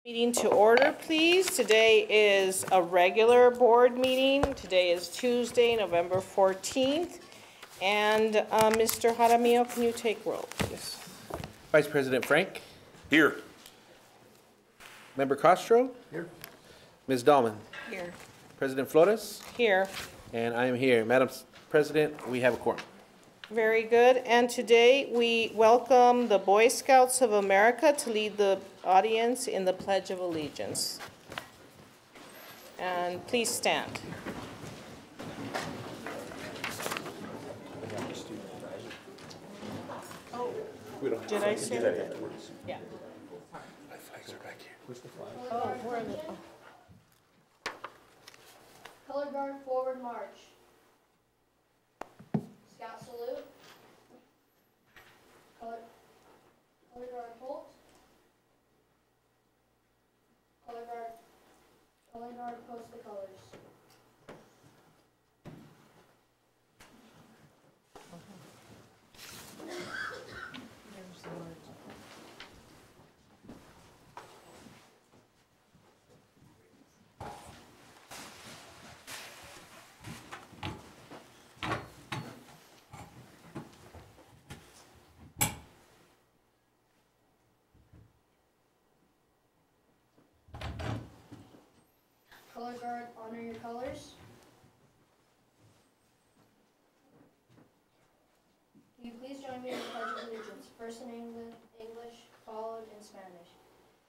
Meeting to order, please. Today is a regular board meeting. Today is Tuesday, November 14th. And Mr. Jaramillo, can you take roll, please? Vice President Frank. Here. Member Castro. Here. Ms. Dahlman. Here. President Flores. Here. And I am here. Madam President, we have a quorum. Very good. And today we welcome the Boy Scouts of America to lead the audience in the Pledge of Allegiance. And please stand. Oh, did I say that? Yeah. My flags are back here. Where's the flag? Oh, where are they? Oh. Color guard, forward march. Scout salute. Color guard, halt. Color guard, post the colors. Color guard, honor your colors. Will you please join me in the Pledge of Allegiance, first in English, followed in Spanish.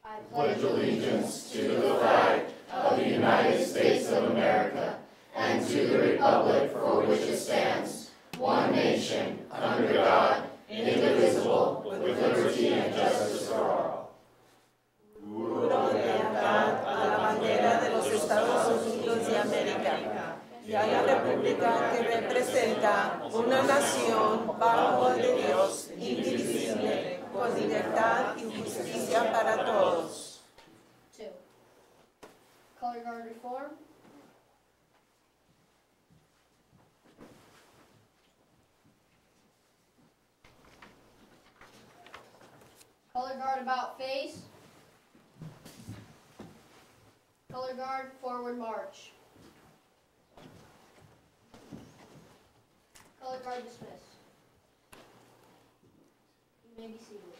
I pledge allegiance to the flag of the United States of America and to the republic for which it stands, one nation, under God, indivisible, with liberty and justice for all. Estados Unidos de América y a la república que representa una nación bajo de Dios, indivisible, con libertad y justicia para todos. 2. Color guard reform. Color guard about face. Color guard, forward march. Color guard dismiss. You may be seated.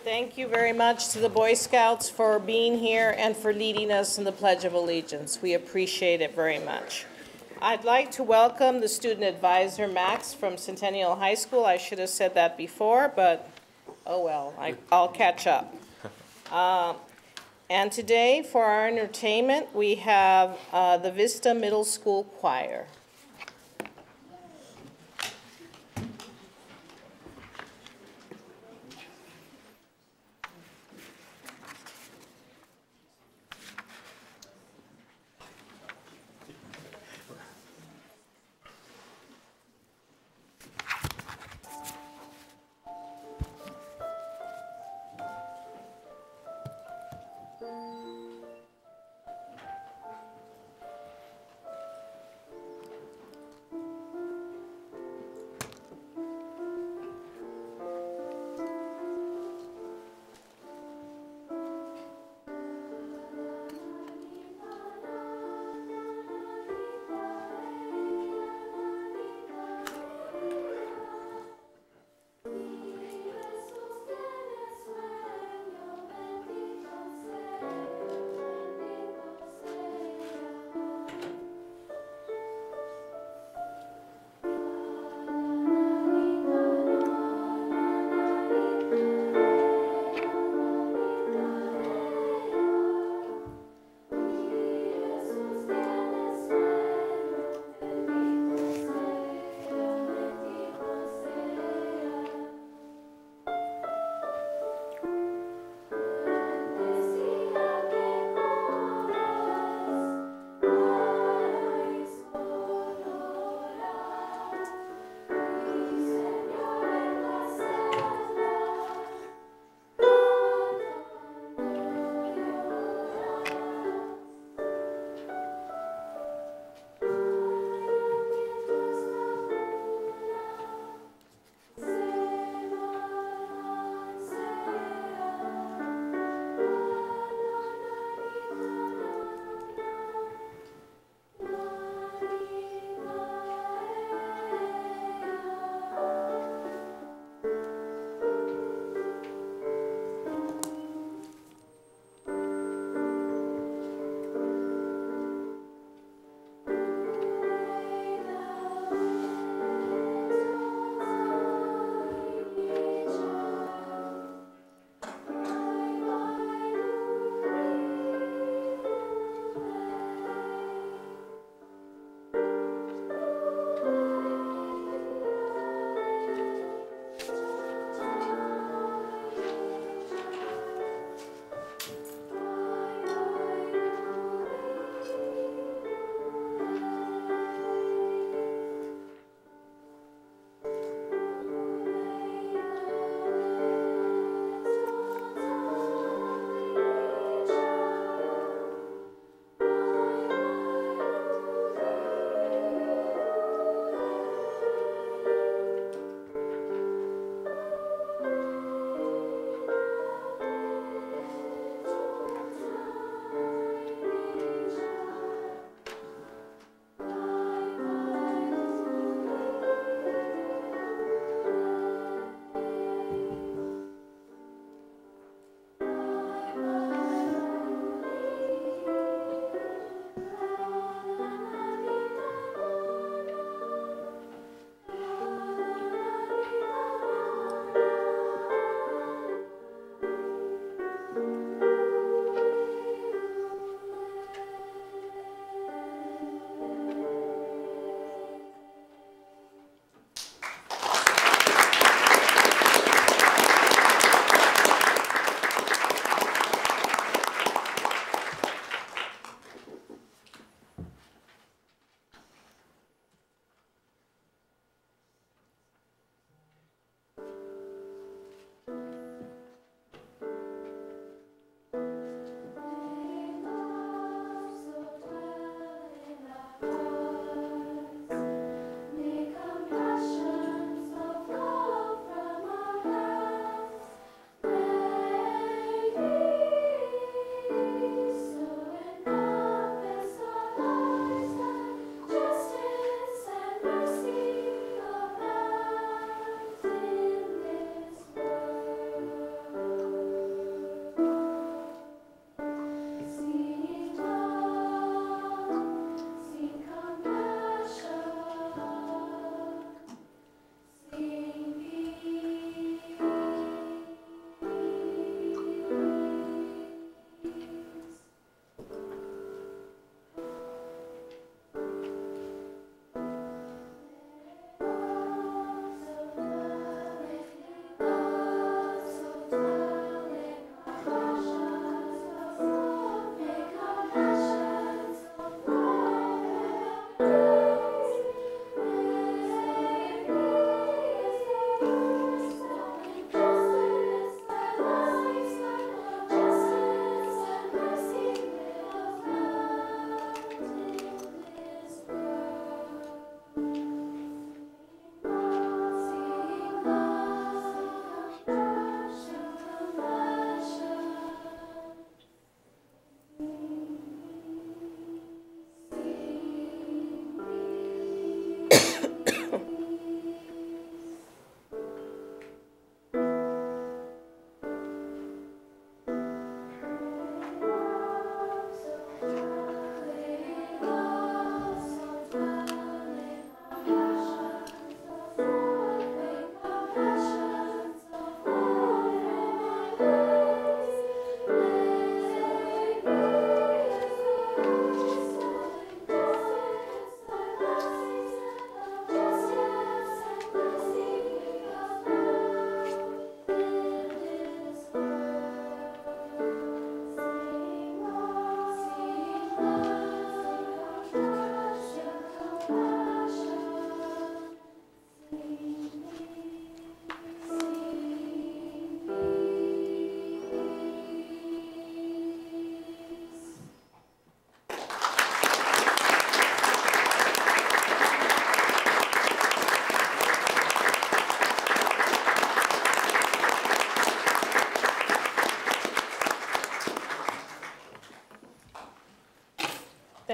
Thank you very much to the Boy Scouts for being here and for leading us in the Pledge of Allegiance. We appreciate it very much. I'd like to welcome the student advisor, Max, from Centennial High School. I should have said that before, but oh well, I'll catch up. And today, for our entertainment, we have the Vista Middle School Choir.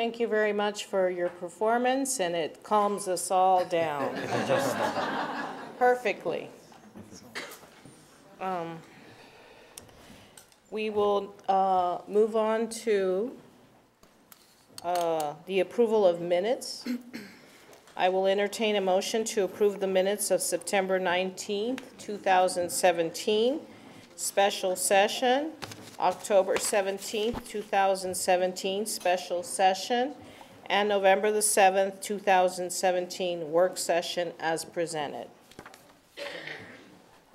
Thank you very much for your performance, and it calms us all down. Perfectly. We will move on to the approval of minutes. I will entertain a motion to approve the minutes of September 19th, 2017, special session, October 17th, 2017, special session, and November the 7th, 2017, work session as presented.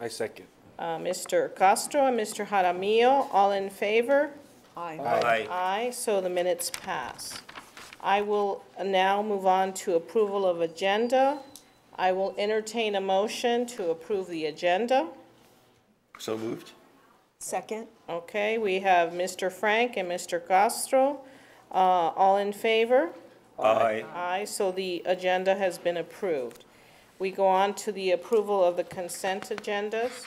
I second. Mr. Castro and Mr. Jaramillo, all in favor? Aye. Aye, so the minutes pass. I will now move on to approval of agenda. I will entertain a motion to approve the agenda. So moved. Second. Okay, we have Mr. Frank and Mr. Castro. All in favor? Aye. Aye, so the agenda has been approved. We go on to the approval of the consent agendas.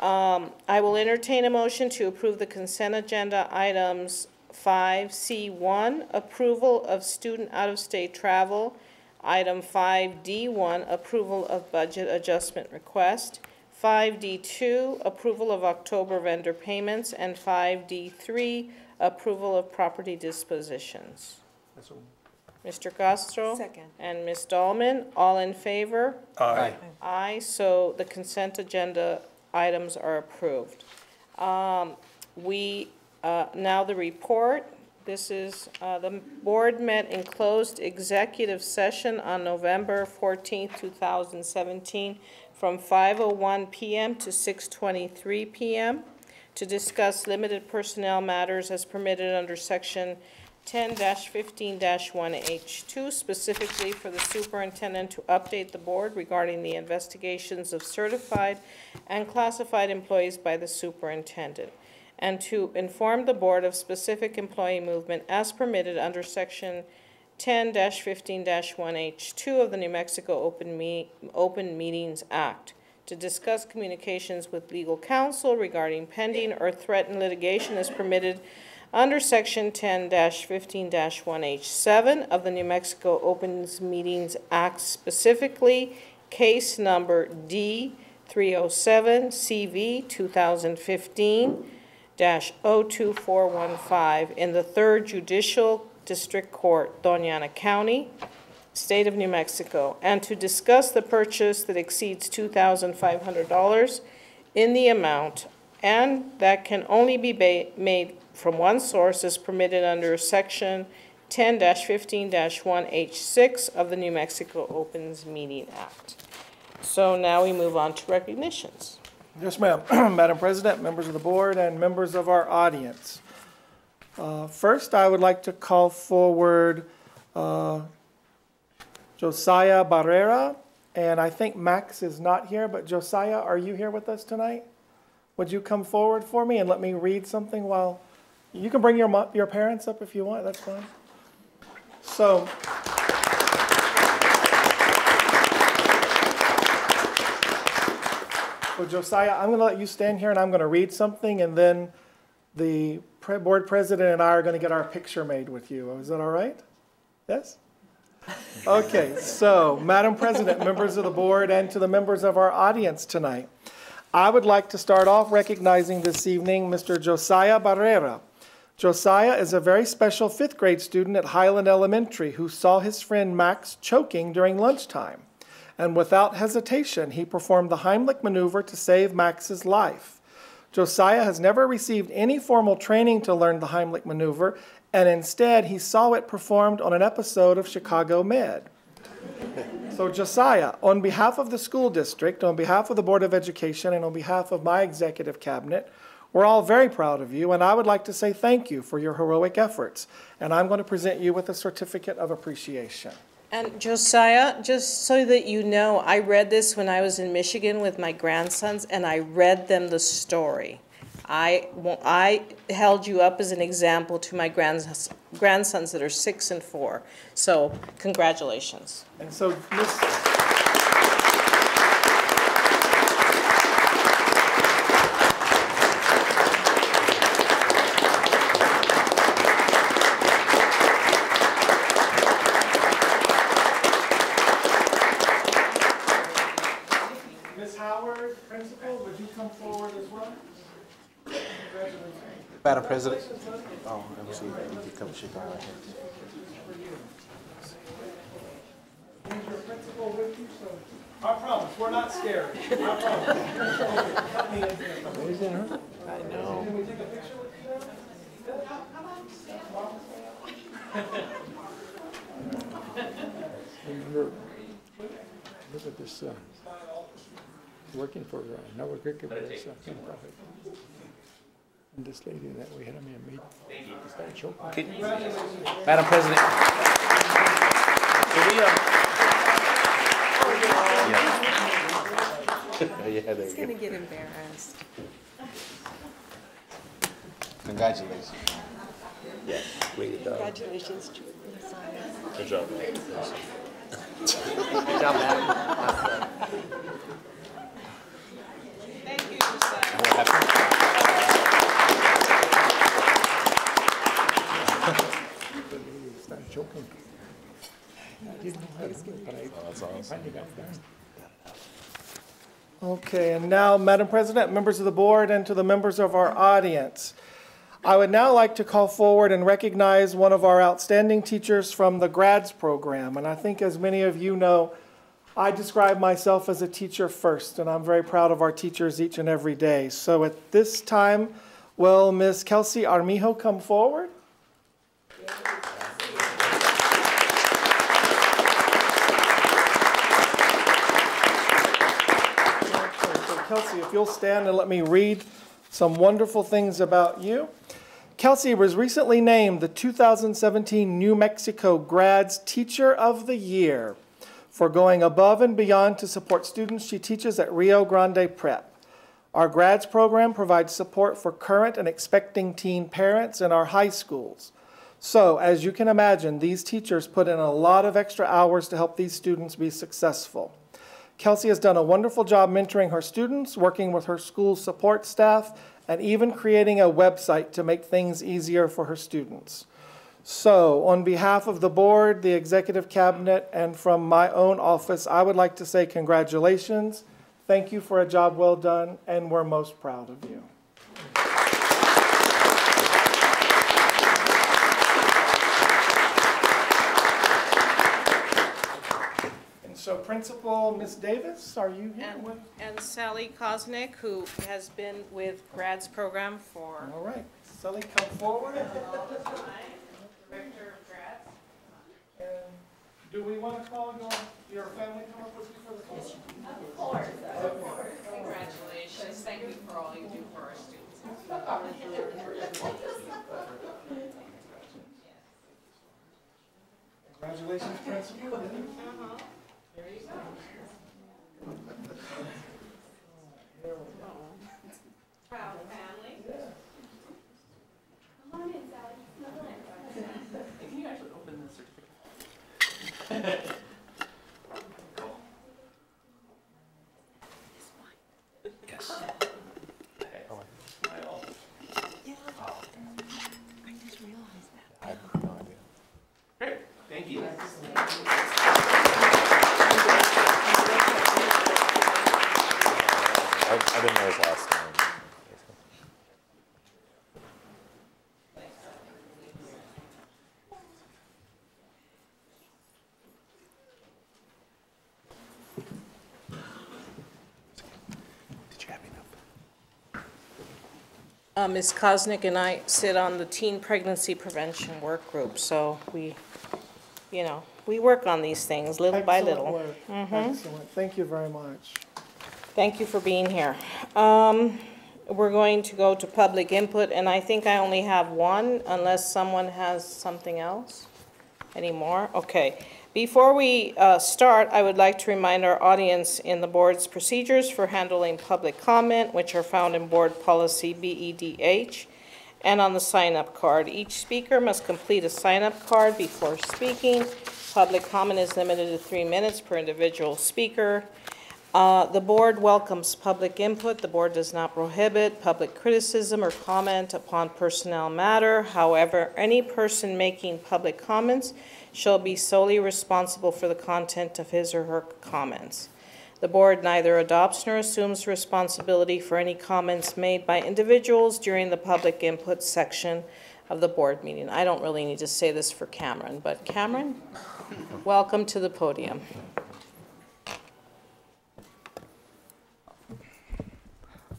I will entertain a motion to approve the consent agenda items 5C1, approval of student out-of-state travel. Item 5D1, approval of budget adjustment request. 5D2, approval of October vendor payments. And 5D3, approval of property dispositions. Mr. Castro? Second. And Ms. Dahlman, all in favor? Aye. Aye, so the consent agenda items are approved. Now the report. This is, the board met in closed executive session on November 14th, 2017, from 5:01 p.m. to 6:23 p.m. to discuss limited personnel matters as permitted under Section 10-15-1H2, specifically for the superintendent to update the board regarding the investigations of certified and classified employees by the superintendent, and to inform the board of specific employee movement as permitted under Section 10-15-1H2 of the New Mexico Open Meetings Act, to discuss communications with legal counsel regarding pending or threatened litigation as permitted under Section 10-15-1H7 of the New Mexico Open Meetings Act, specifically case number D307CV 2015-02415 in the 3rd Judicial District Court, Doña Ana County, State of New Mexico, and to discuss the purchase that exceeds $2,500 in the amount and that can only be made from one source as permitted under Section 10-15-1H6 of the New Mexico Opens Meeting Act. So now we move on to recognitions. Yes, ma'am. Madam President, members of the board, and members of our audience. First, I would like to call forward Josiah Barrera, and I think Max is not here, but Josiah, are you here with us tonight? Would you come forward for me and let me read something while... You can bring your parents up if you want, that's fine. So... So Josiah, I'm going to let you stand here and I'm going to read something, and then the board president and I are going to get our picture made with you. Is that all right? Yes? Okay, so Madam President, members of the board, and to the members of our audience tonight, I would like to start off recognizing this evening Mr. Josiah Barrera. Josiah is a very special 5th grade student at Highland Elementary who saw his friend Max choking during lunchtime. And without hesitation, he performed the Heimlich maneuver to save Max's life. Josiah has never received any formal training to learn the Heimlich maneuver, and instead he saw it performed on an episode of Chicago Med. So Josiah, on behalf of the school district, on behalf of the Board of Education, and on behalf of my executive cabinet, we're all very proud of you, and I would like to say thank you for your heroic efforts. And I'm going to present you with a certificate of appreciation. And Josiah, just so that you know, I read this when I was in Michigan with my grandsons, and I read them the story. I held you up as an example to my grandsons that are 6 and 4. So congratulations. And so, Ms. Madam President. Oh, let me see if we can come shake our hand. Your principal with you, so I promise, we're not scared. I promise. Help me in here. I know. Can we take a picture with you now? Look at this, working for Nova Cricket with this nonprofit. And this lady that we had a meet. Started choking. Madam President. Can we, yeah, there He's you gonna go. get embarrassed. Congratulations. Yes, way to go. Congratulations, Jordan. Good job. Thank you, Josiah. What happened? The lady started choking. I didn't know how to do it, but I finally got done. Okay, and now, Madam President, members of the board, and to the members of our audience, I would now like to call forward and recognize one of our outstanding teachers from the grads program. And I think, as many of you know, I describe myself as a teacher first, and I'm very proud of our teachers each and every day. So at this time, will Ms. Kelsey Armijo come forward? Kelsey, if you'll stand and let me read some wonderful things about you. Kelsey was recently named the 2017 New Mexico Grads Teacher of the Year for going above and beyond to support students she teaches at Rio Grande Prep. Our grads program provides support for current and expecting teen parents in our high schools. So, as you can imagine, these teachers put in a lot of extra hours to help these students be successful. Kelsey has done a wonderful job mentoring her students, working with her school support staff, and even creating a website to make things easier for her students. So, on behalf of the board, the executive cabinet, and from my own office, I would like to say congratulations. Thank you for a job well done, and we're most proud of you. So Principal Ms. Davis, are you here? And Sally Kosnick, who has been with grads program for All right, Sally, come forward. Director of grads. And do we want to call your family come up with you for the call? Of course. Congratulations. Thank you for all you do for our students. Congratulations, Principal. There you go. Proud family. Come on in, Sally. Can you actually open the certificate? Yes. I just realized that. I have no idea. Great, thank you. I didn't know his last name. Did you have enough? Ms. Kosnick and I sit on the Teen Pregnancy Prevention Work Group, so we work on these things little by Excellent little. work. Excellent. Thank you very much. Thank you for being here. We're going to go to public input, and I think I only have one, unless someone has something else. Any more? Okay. Before we start, I would like to remind our audience in the board's procedures for handling public comment, which are found in Board Policy BEDH, and on the sign-up card. Each speaker must complete a sign-up card before speaking. Public comment is limited to 3 minutes per individual speaker. The board welcomes public input. The board does not prohibit public criticism or comment upon personnel matter. However, any person making public comments shall be solely responsible for the content of his or her comments. The board neither adopts nor assumes responsibility for any comments made by individuals during the public input section of the board meeting. I don't really need to say this for Cameron, but Cameron, welcome to the podium.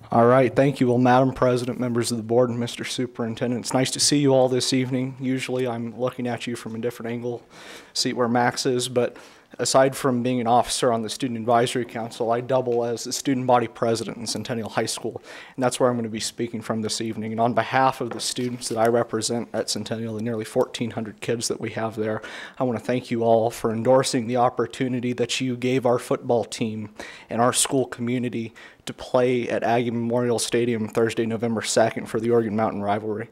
All right, thank you. Well, Madam President, members of the board, and Mr. Superintendent, it's nice to see you all this evening. Usually I'm looking at you from a different angle, seat where Max is, but aside from being an officer on the Student Advisory Council, I double as the student body president in Centennial High School, and that's where I'm going to be speaking from this evening. And on behalf of the students that I represent at Centennial, the nearly 1,400 kids that we have there, I want to thank you all for endorsing the opportunity that you gave our football team and our school community to play at Aggie Memorial Stadium Thursday, November 2nd for the Oregon Mountain Rivalry.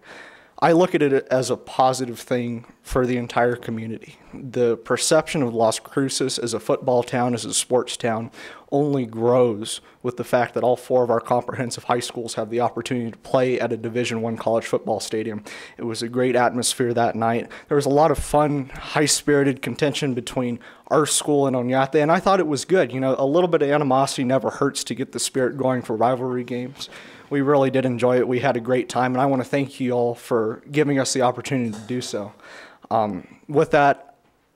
I look at it as a positive thing for the entire community. The perception of Las Cruces as a football town, as a sports town, only grows with the fact that all 4 of our comprehensive high schools have the opportunity to play at a Division I college football stadium. It was a great atmosphere that night. There was a lot of fun, high-spirited contention between our school and Oñate, and I thought it was good. You know, a little bit of animosity never hurts to get the spirit going for rivalry games. We really did enjoy it. We had a great time, and I want to thank you all for giving us the opportunity to do so. With that,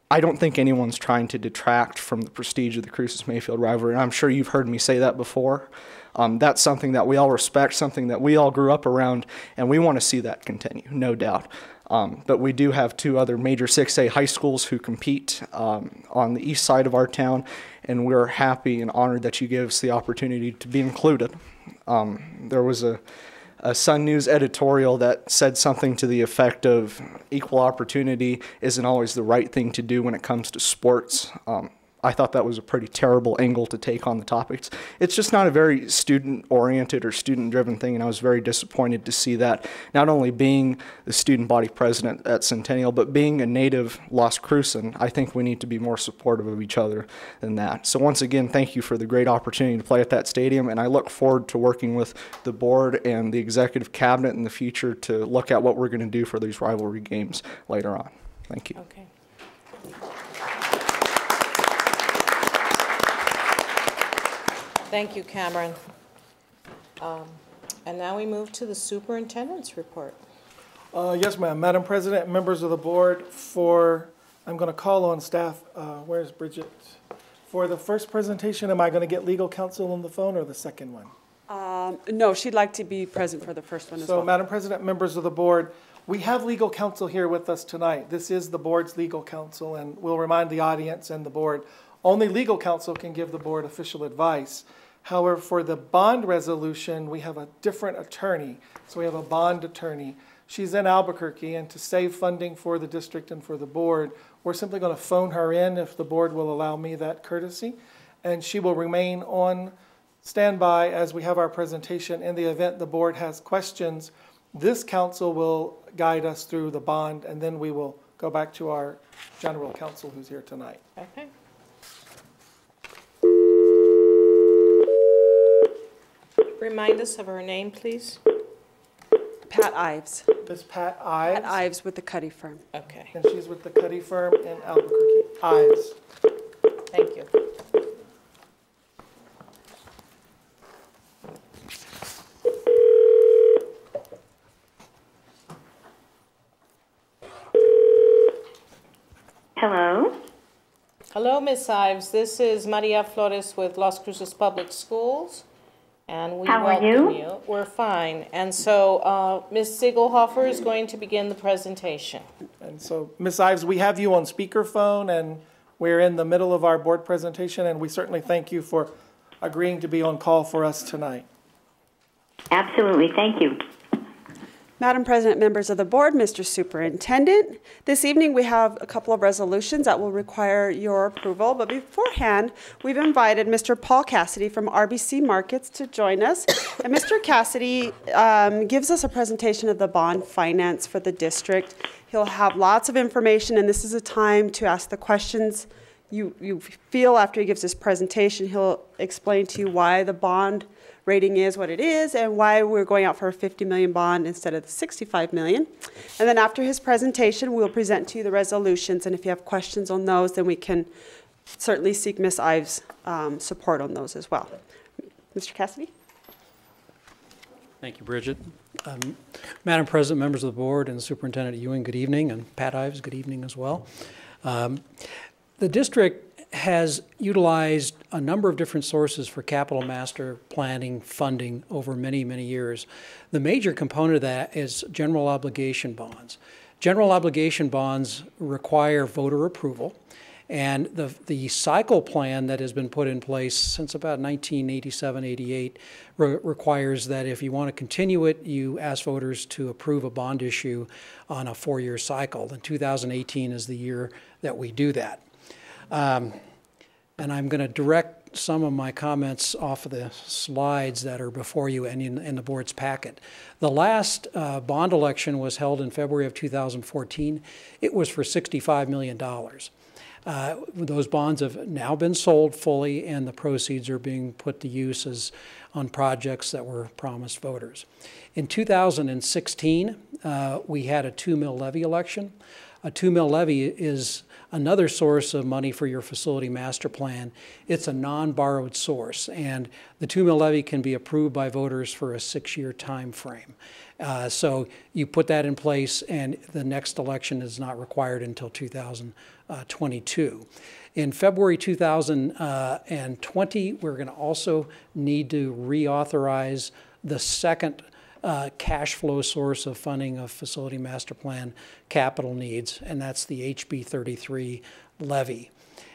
I don't think anyone's trying to detract from the prestige of the Cruces-Mayfield rivalry, and I'm sure you've heard me say that before. That's something that we all respect, something that we all grew up around, and we want to see that continue, no doubt. But we do have 2 other major 6A high schools who compete on the east side of our town, and we're happy and honored that you gave us the opportunity to be included. There was a Sun News editorial that said something to the effect of equal opportunity isn't always the right thing to do when it comes to sports. I thought that was a pretty terrible angle to take on the topics. It's just not a very student-oriented or student-driven thing, and I was very disappointed to see that, not only being the student body president at Centennial, but being a native Las Crucean. I think we need to be more supportive of each other than that. So once again, thank you for the great opportunity to play at that stadium, and I look forward to working with the board and the executive cabinet in the future to look at what we're going to do for these rivalry games later on. Thank you. Okay. Thank you, Cameron. And now we move to the superintendent's report. Yes, ma'am. Madam President, members of the board, I'm going to call on staff. Where's Bridget? For the first presentation, am I going to get legal counsel on the phone or the second one? No, she'd like to be present for the first one as well. So, Madam President, members of the board, we have legal counsel here with us tonight. This is the board's legal counsel, and we'll remind the audience and the board, only legal counsel can give the board official advice. However, for the bond resolution, we have a different attorney. So we have a bond attorney. She's in Albuquerque, and to save funding for the district and for the board, we're simply going to phone her in if the board will allow me that courtesy. And she will remain on standby as we have our presentation. In the event the board has questions, this counsel will guide us through the bond, and then we will go back to our general counsel who's here tonight. Okay. Remind us of her name, please. Pat Ives. This Pat Ives. Pat Ives with the Cuddy firm. Okay. And she's with the Cuddy firm in Albuquerque. Ives. Thank you. Hello. Hello, Ms. Ives. This is Maria Flores with Las Cruces Public Schools. And we welcome you. We're fine. And so Ms. Ziegelhofer is going to begin the presentation. And so, Ms. Ives, we have you on speakerphone, and we're in the middle of our board presentation, and we certainly thank you for agreeing to be on call for us tonight. Absolutely. Thank you. Madam President, members of the board, Mr. Superintendent, this evening we have a couple of resolutions that will require your approval, but beforehand, we've invited Mr. Paul Cassidy from RBC Markets to join us. And Mr. Cassidy gives us a presentation of the bond finance for the district. He'll have lots of information, and this is a time to ask the questions you feel after he gives his presentation. He'll explain to you why the bond rating is what it is and why we're going out for a $50 million bond instead of the $65 million. And then after his presentation, we'll present to you the resolutions, and if you have questions on those, then we can certainly seek Ms. Ives' support on those as well. Mr. Cassidy? Thank you, Bridget. Madam President, members of the board, and Superintendent Ewing, good evening, and Pat Ives, good evening as well. The district has utilized a number of different sources for capital master planning funding over many, many years. The major component of that is general obligation bonds. General obligation bonds require voter approval, and the cycle plan that has been put in place since about 1987-88 requires that if you want to continue it, you ask voters to approve a bond issue on a 4-year cycle. And 2018 is the year that we do that. And I'm going to direct some of my comments off of the slides that are before you and in the board's packet. The last bond election was held in February of 2014. It was for $65 million. Those bonds have now been sold fully, and the proceeds are being put to use on projects that were promised voters. In 2016, we had a 2 mil levy election. A 2 mil levy is another source of money for your facility master plan. It's a non-borrowed source, and the 2 mil levy can be approved by voters for a 6-year time frame. So you put that in place, and the next election is not required until 2022. In February 2020, we're going to also need to reauthorize the second cash flow source of funding of facility master plan capital needs, and that's the HB 33 levy.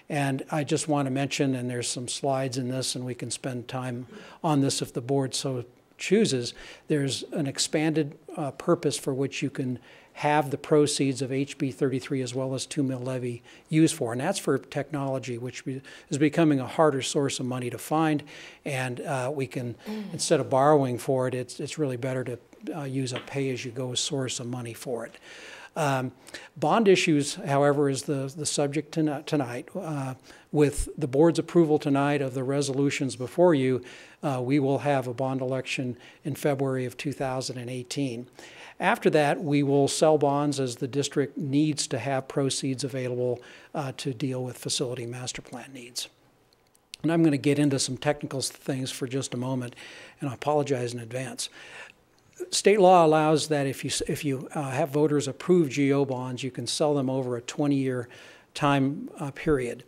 And I just want to mention, and there's some slides in this, and we can spend time on this if the board so chooses, there's an expanded purpose for which you can have the proceeds of HB 33 as well as 2 mil levy used for, and that's for technology, which is becoming a harder source of money to find, and we can, instead of borrowing for it, it's really better to use a pay-as-you-go source of money for it. Bond issues, however, is the subject tonight. With the board's approval tonight of the resolutions before you, we will have a bond election in February of 2018. After that, we will sell bonds as the district needs to have proceeds available to deal with facility master plan needs. And I'm going to get into some technical things for just a moment, and I apologize in advance. State law allows that if you have voters approve GO bonds, you can sell them over a 20-year time period.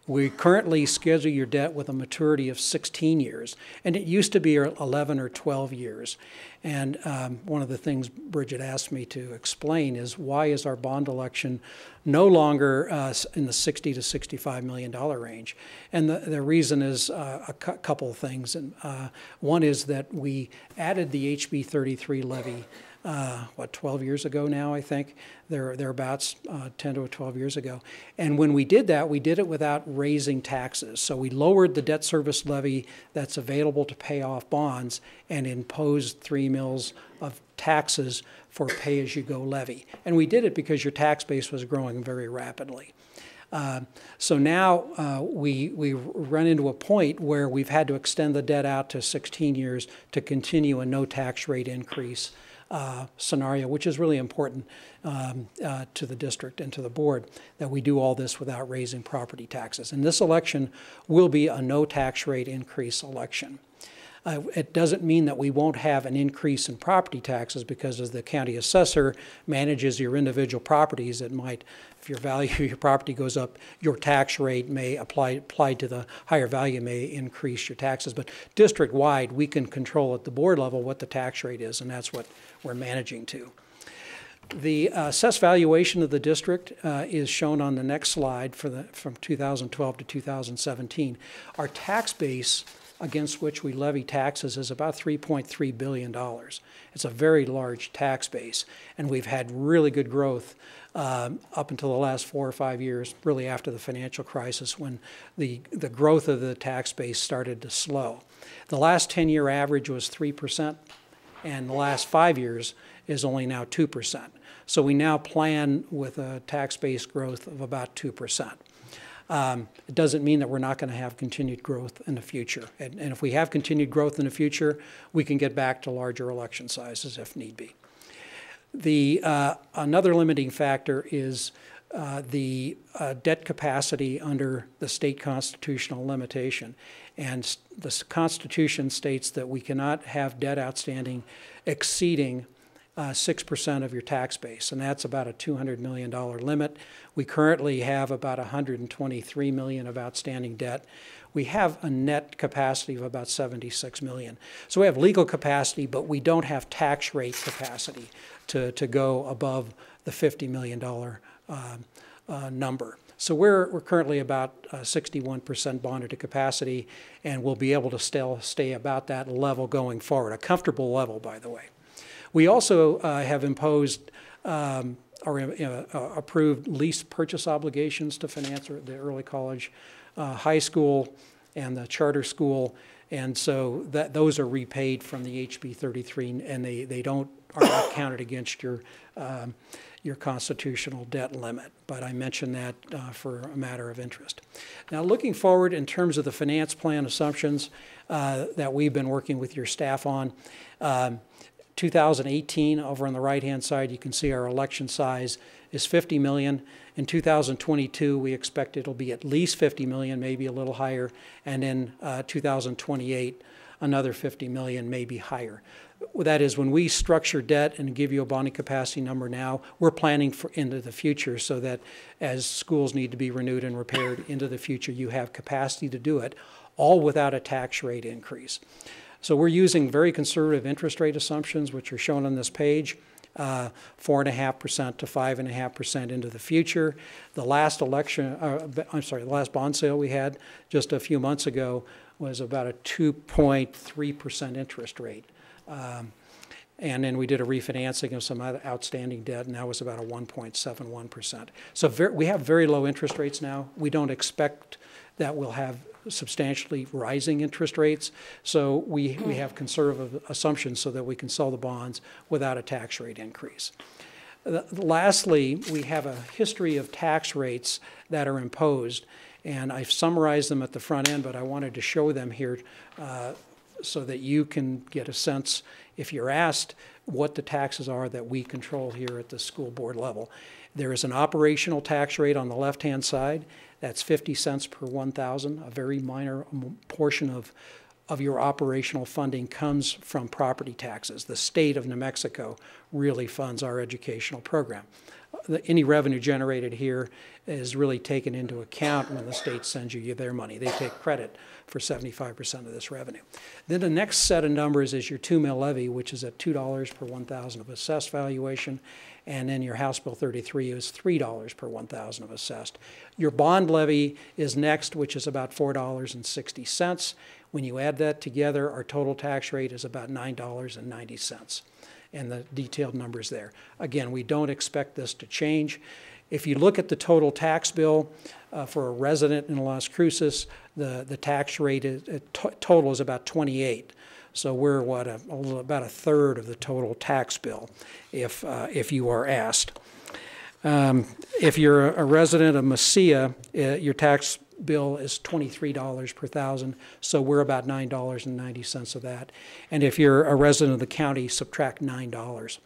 We currently schedule your debt with a maturity of 16 years, and it used to be 11 or 12 years. And one of the things Bridget asked me to explain is why is our bond election no longer in the $60 to $65 million range? And the reason is a couple of things. And one is that we added the HB 33 levy 12 years ago now, I think. Thereabouts 10 to 12 years ago. And when we did that, we did it without raising taxes. So we lowered the debt service levy that's available to pay off bonds and imposed 3 mils of taxes for pay-as-you-go levy. And we did it because your tax base was growing very rapidly. So now we run into a point where we've had to extend the debt out to 16 years to continue a no tax rate increase scenario, which is really important to the district and to the board, that we do all this without raising property taxes. And this election will be a no tax rate increase election. It doesn't mean that we won't have an increase in property taxes, because as the county assessor manages your individual properties, it might, if your value of your property goes up, your tax rate may apply to the higher value may increase your taxes. But district-wide, we can control at the board level what the tax rate is, and that's what we're managing to. The assessed valuation of the district is shown on the next slide from 2012 to 2017. Our tax base against which we levy taxes is about $3.3 billion. It's a very large tax base, and we've had really good growth up until the last 4 or 5 years, really after the financial crisis, when the growth of the tax base started to slow. The last 10-year average was 3%, and the last 5 years is only now 2%. So we now plan with a tax base growth of about 2%. It doesn't mean that we're not going to have continued growth in the future. And if we have continued growth in the future, we can get back to larger election sizes if need be. Another limiting factor is the debt capacity under the state constitutional limitation. And the Constitution states that we cannot have debt outstanding exceeding 6% of your tax base, and that's about a $200 million limit. We currently have about $123 million of outstanding debt. We have a net capacity of about $76 million. So we have legal capacity, but we don't have tax rate capacity to go above the $50 million number. So we're currently about 61% bonded to capacity, and we'll be able to still stay about that level going forward, a comfortable level, by the way. We also have imposed or approved lease purchase obligations to finance the early college, high school, and the charter school, and so those are repaid from the HB 33, and they are not counted against your constitutional debt limit. But I mention that for a matter of interest. Now, looking forward in terms of the finance plan assumptions that we've been working with your staff on. 2018, over on the right-hand side, you can see our election size is 50 million. In 2022, we expect it'll be at least 50 million, maybe a little higher. And in 2028, another 50 million, maybe higher. That is, when we structure debt and give you a bonding capacity number now, we're planning for into the future so that as schools need to be renewed and repaired into the future, you have capacity to do it, all without a tax rate increase. So we're using very conservative interest rate assumptions, which are shown on this page, 4.5% to 5.5% into the future. The last the last bond sale we had just a few months ago was about a 2.3% interest rate. And then we did a refinancing of some other outstanding debt, and that was about a 1.71%. So we have very low interest rates now. We don't expect that we'll have substantially rising interest rates. So we have conservative assumptions so that we can sell the bonds without a tax rate increase. Lastly, we have a history of tax rates that are imposed, and I've summarized them at the front end, but I wanted to show them here so that you can get a sense, if you're asked, what the taxes are that we control here at the school board level. There is an operational tax rate on the left-hand side. That's 50 cents per 1,000. A very minor portion of your operational funding comes from property taxes. The state of New Mexico really funds our educational program. Any revenue generated here is really taken into account when the state sends you their money. They take credit for 75% of this revenue. Then the next set of numbers is your 2 mil levy, which is at $2 per 1,000 of assessed valuation. And then your House Bill 33 is $3 per 1,000 of assessed. Your bond levy is next, which is about $4.60. When you add that together, our total tax rate is about $9.90. And the detailed numbers there. Again, we don't expect this to change. If you look at the total tax bill for a resident in Las Cruces, the tax rate total is about 28. So we're about a third of the total tax bill, if you are asked. If you're a resident of Mesilla, your tax bill is $23 per thousand, so we're about $9.90 of that. And if you're a resident of the county, subtract $9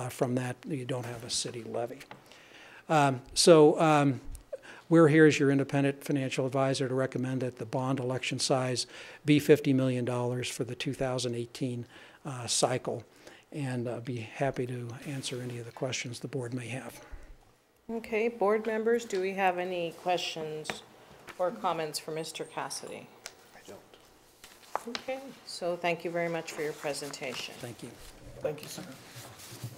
from that. You don't have a city levy. We're here as your independent financial advisor to recommend that the bond election size be $50 million for the 2018 cycle, and be happy to answer any of the questions the board may have. Okay, board members, do we have any questions or comments for Mr. Cassidy? I don't. Okay, so thank you very much for your presentation. Thank you. Thank you, sir.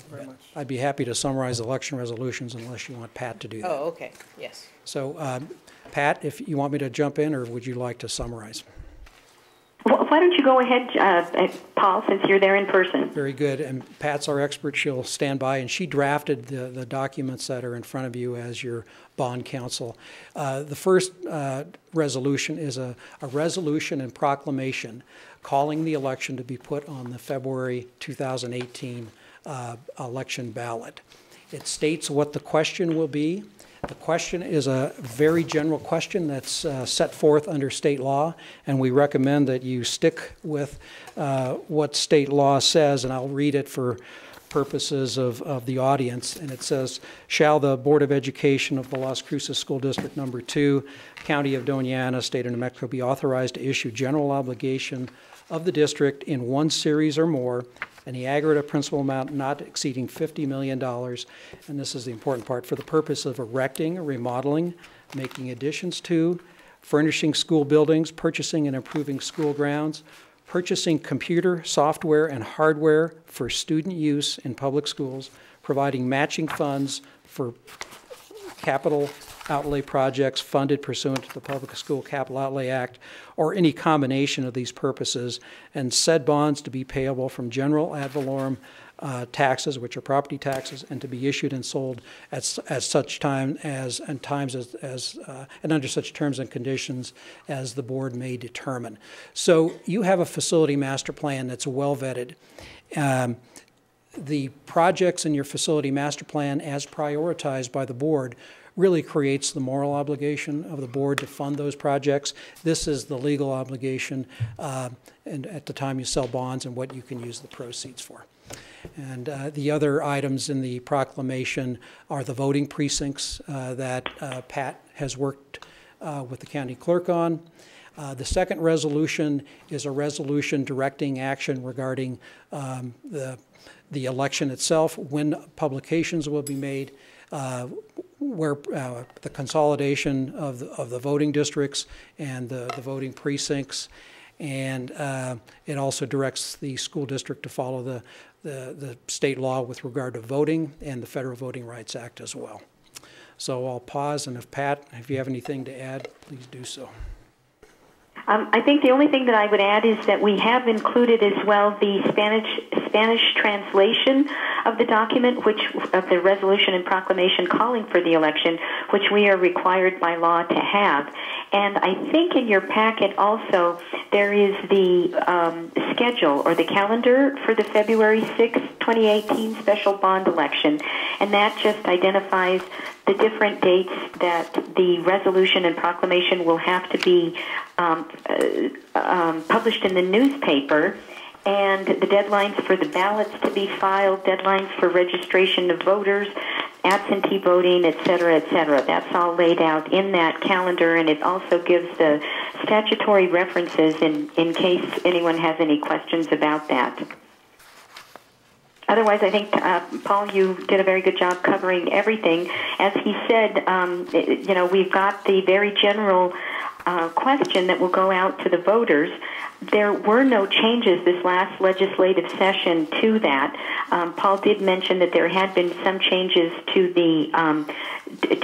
Very much. I'd be happy to summarize election resolutions unless you want Pat to do that. Oh, okay, yes. So, Pat, if you want me to jump in, or would you like to summarize? Why don't you go ahead, Paul, since you're there in person? Very good. And Pat's our expert. She'll stand by, and she drafted the documents that are in front of you as your bond counsel. The first resolution is a resolution and proclamation calling the election to be put on the February 2018 election ballot. It states what the question will be. The question is a very general question that's set forth under state law, and we recommend that you stick with what state law says, and I'll read it for purposes of the audience, and it says, shall the Board of Education of the Las Cruces School District Number 2, County of Doña Ana, State of New Mexico, be authorized to issue general obligation of the district in one series or more, and the aggregate principal amount not exceeding $50 million, and this is the important part, for the purpose of erecting, remodeling, making additions to, furnishing school buildings, purchasing and improving school grounds, purchasing computer, software, and hardware for student use in public schools, providing matching funds for capital outlay projects funded pursuant to the Public School Capital Outlay Act, or any combination of these purposes, and said bonds to be payable from general ad valorem taxes, which are property taxes, and to be issued and sold at such time as and under such terms and conditions as the board may determine. So you have a facility master plan that's well vetted. The projects in your facility master plan, as prioritized by the board, really creates the moral obligation of the board to fund those projects. This is the legal obligation and at the time you sell bonds and what you can use the proceeds for. And the other items in the proclamation are the voting precincts that Pat has worked with the county clerk on. The second resolution is a resolution directing action regarding the election itself, when publications will be made, where the consolidation of the voting districts and the voting precincts, and it also directs the school district to follow the state law with regard to voting and the Federal Voting Rights Act as well. So I'll pause, and if Pat, if you have anything to add, please do so. I think the only thing that I would add is that we have included as well the Spanish translation of the document, of the resolution and proclamation calling for the election, which we are required by law to have. And I think in your packet also there is the schedule or the calendar for the February 6, 2018 special bond election, and that just identifies the different dates that the resolution and proclamation will have to be published in the newspaper, and the deadlines for the ballots to be filed, deadlines for registration of voters, absentee voting, et cetera, et cetera. That's all laid out in that calendar, and it also gives the statutory references in case anyone has any questions about that. Otherwise, I think, Paul, you did a very good job covering everything. As he said, we've got the very general question that will go out to the voters. There were no changes this last legislative session to that. Paul did mention that there had been some changes to the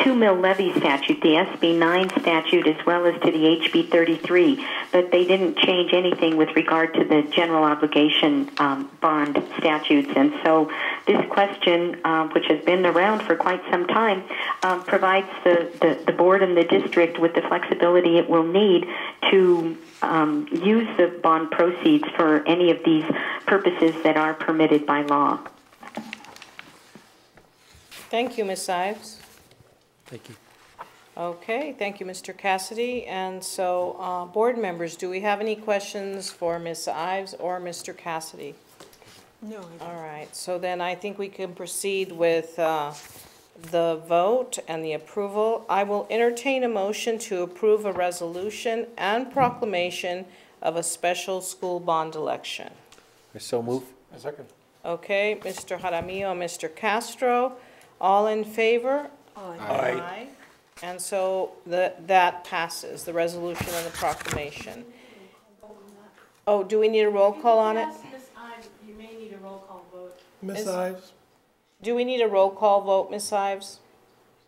2 mil levy statute, the SB 9 statute, as well as to the HB 33, but they didn't change anything with regard to the general obligation bond statutes. And so this question, which has been around for quite some time, provides the board and the district with the flexibility it will need to use the bond proceeds for any of these purposes that are permitted by law. Thank you, Ms. Ives. Thank you. Okay, thank you, Mr. Cassidy. And so, board members, do we have any questions for Ms. Ives or Mr. Cassidy? No. All right, so then I think we can proceed with the vote and the approval. I will entertain a motion to approve a resolution and proclamation of a special school bond election. I so move. A second. Okay, Mr. Jaramillo and Mr. Castro, all in favor? Aye. Aye. And so that passes, the resolution and the proclamation. Oh, do we need a roll call on it? Ms. Ives, you may need a roll call vote. Ms. Ives? Do we need a roll call vote, Ms. Ives?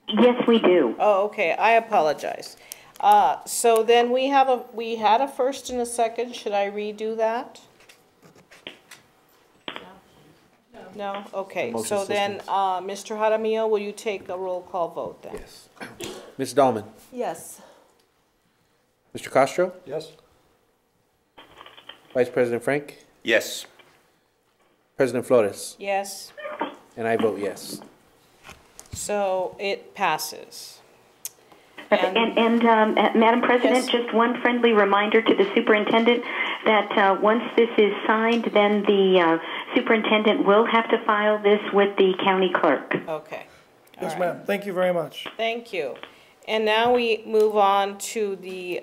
Yes, we do. Oh, okay, I apologize. So then we had a first and a second. Should I redo that? No? Okay, Motion so then, systems. Mr. Jaramillo, will you take a roll call vote then? Yes. Ms. Dahlman. Yes. Mr. Castro. Yes. Vice President Frank. Yes. President Flores. Yes, And I vote yes. so it passes. And Madam President, Yes. just one friendly reminder to the superintendent, that once this is signed, then the superintendent will have to file this with the county clerk. Okay. Yes, ma'am. Thank you very much. Thank you. And now we move on to the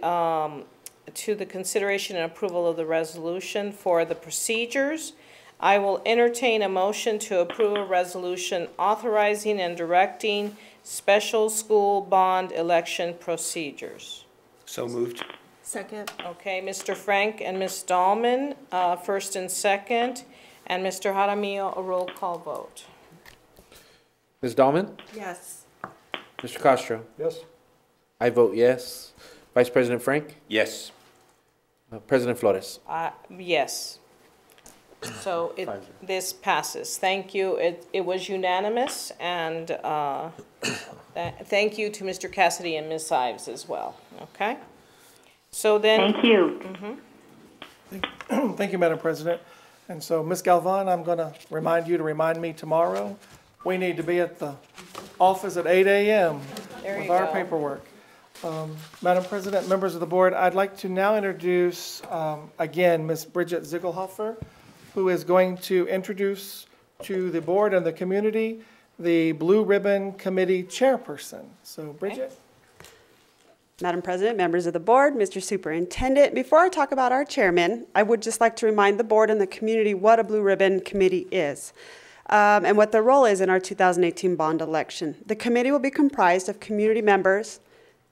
consideration and approval of the resolution for the procedures. I will entertain a motion to approve a resolution authorizing and directing special school bond election procedures. So moved. Second. Okay, Mr. Frank and Ms. Dahlman, first and second, and Mr. Jaramillo, a roll call vote. Ms. Dahlman? Yes. Mr. Castro? Yes. I vote yes. Vice President Frank? Yes. President Flores? Yes. So this passes. Thank you. It was unanimous, and thank you to Mr. Cassidy and Ms. Ives as well. Okay? So then. Thank you. Thank you, Madam President. And so, Ms. Galvan, I'm going to remind you to remind me tomorrow. We need to be at the office at 8 a.m. with our paperwork. Madam President, members of the board, I'd like to now introduce, again, Ms. Bridget Ziegelhofer, who is going to introduce to the board and the community the Blue Ribbon Committee chairperson. So, Bridget. Madam President, members of the board, Mr. Superintendent, before I talk about our chairman, I would just like to remind the board and the community what a Blue Ribbon Committee is and what their role is in our 2018 bond election. The committee will be comprised of community members,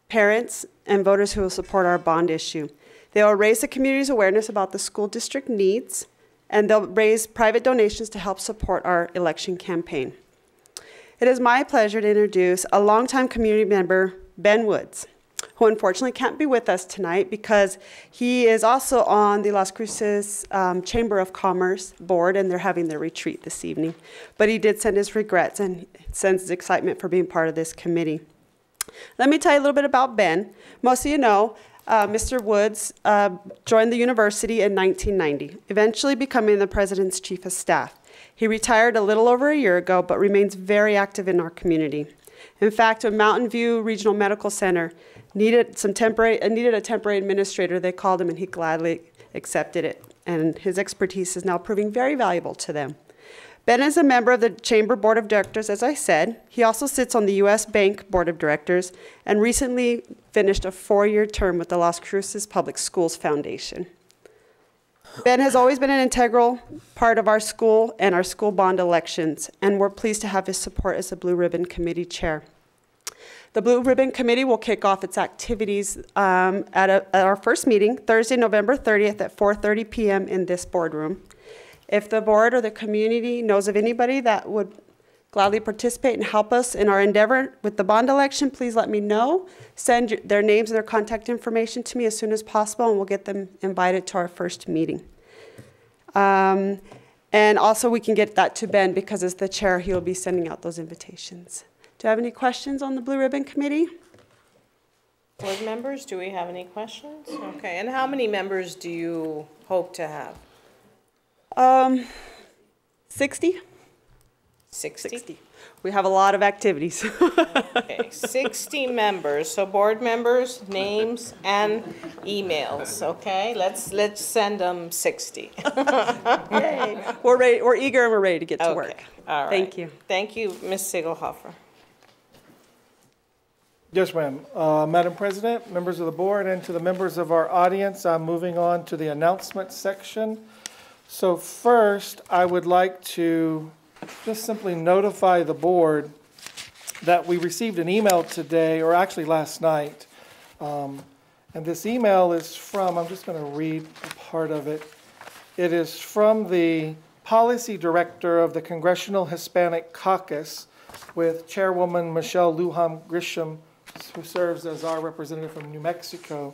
parents, and voters who will support our bond issue. They will raise the community's awareness about the school district needs, and they'll raise private donations to help support our election campaign. It is my pleasure to introduce a longtime community member, Ben Woods, who unfortunately can't be with us tonight because he is also on the Las Cruces Chamber of Commerce board, and they're having their retreat this evening. But he did send his regrets and sends his excitement for being part of this committee. Let me tell you a little bit about Ben. Most of you know, Mr. Woods joined the university in 1990, eventually becoming the president's chief of staff. He retired a little over a year ago, but remains very active in our community. In fact, when Mountain View Regional Medical Center needed a temporary administrator, they called him and he gladly accepted it. And his expertise is now proving very valuable to them. Ben is a member of the Chamber Board of Directors, as I said. He also sits on the U.S. Bank Board of Directors and recently finished a 4-year term with the Las Cruces Public Schools Foundation. Ben has always been an integral part of our school and our school bond elections, and we're pleased to have his support as the Blue Ribbon Committee chair. The Blue Ribbon Committee will kick off its activities at our first meeting, Thursday, November 30th at 4:30 p.m. in this boardroom. If the board or the community knows of anybody that would gladly participate and help us in our endeavor with the bond election, please let me know. Send their names and their contact information to me as soon as possible, and we'll get them invited to our first meeting. And also we can get that to Ben because as the chair, he'll be sending out those invitations. Do you have any questions on the Blue Ribbon Committee? Board members, do we have any questions? Okay, and how many members do you hope to have? 60? 60? We have a lot of activities. Okay, 60 members. So board members, names, and emails. Okay, let's send them 60. Yay. We're ready. We're eager and we're ready to get to work. All right. Thank you. Thank you, Ms. Ziegelhofer. Yes, ma'am. Madam President, members of the board, and to the members of our audience, I'm moving on to the announcement section. So first, I would like to just simply notify the board that we received an email today, or actually last night. And this email is from, I'm just going to read a part of it. It is from the Policy Director of the Congressional Hispanic Caucus with Chairwoman Michelle Lujan Grisham, who serves as our representative from New Mexico.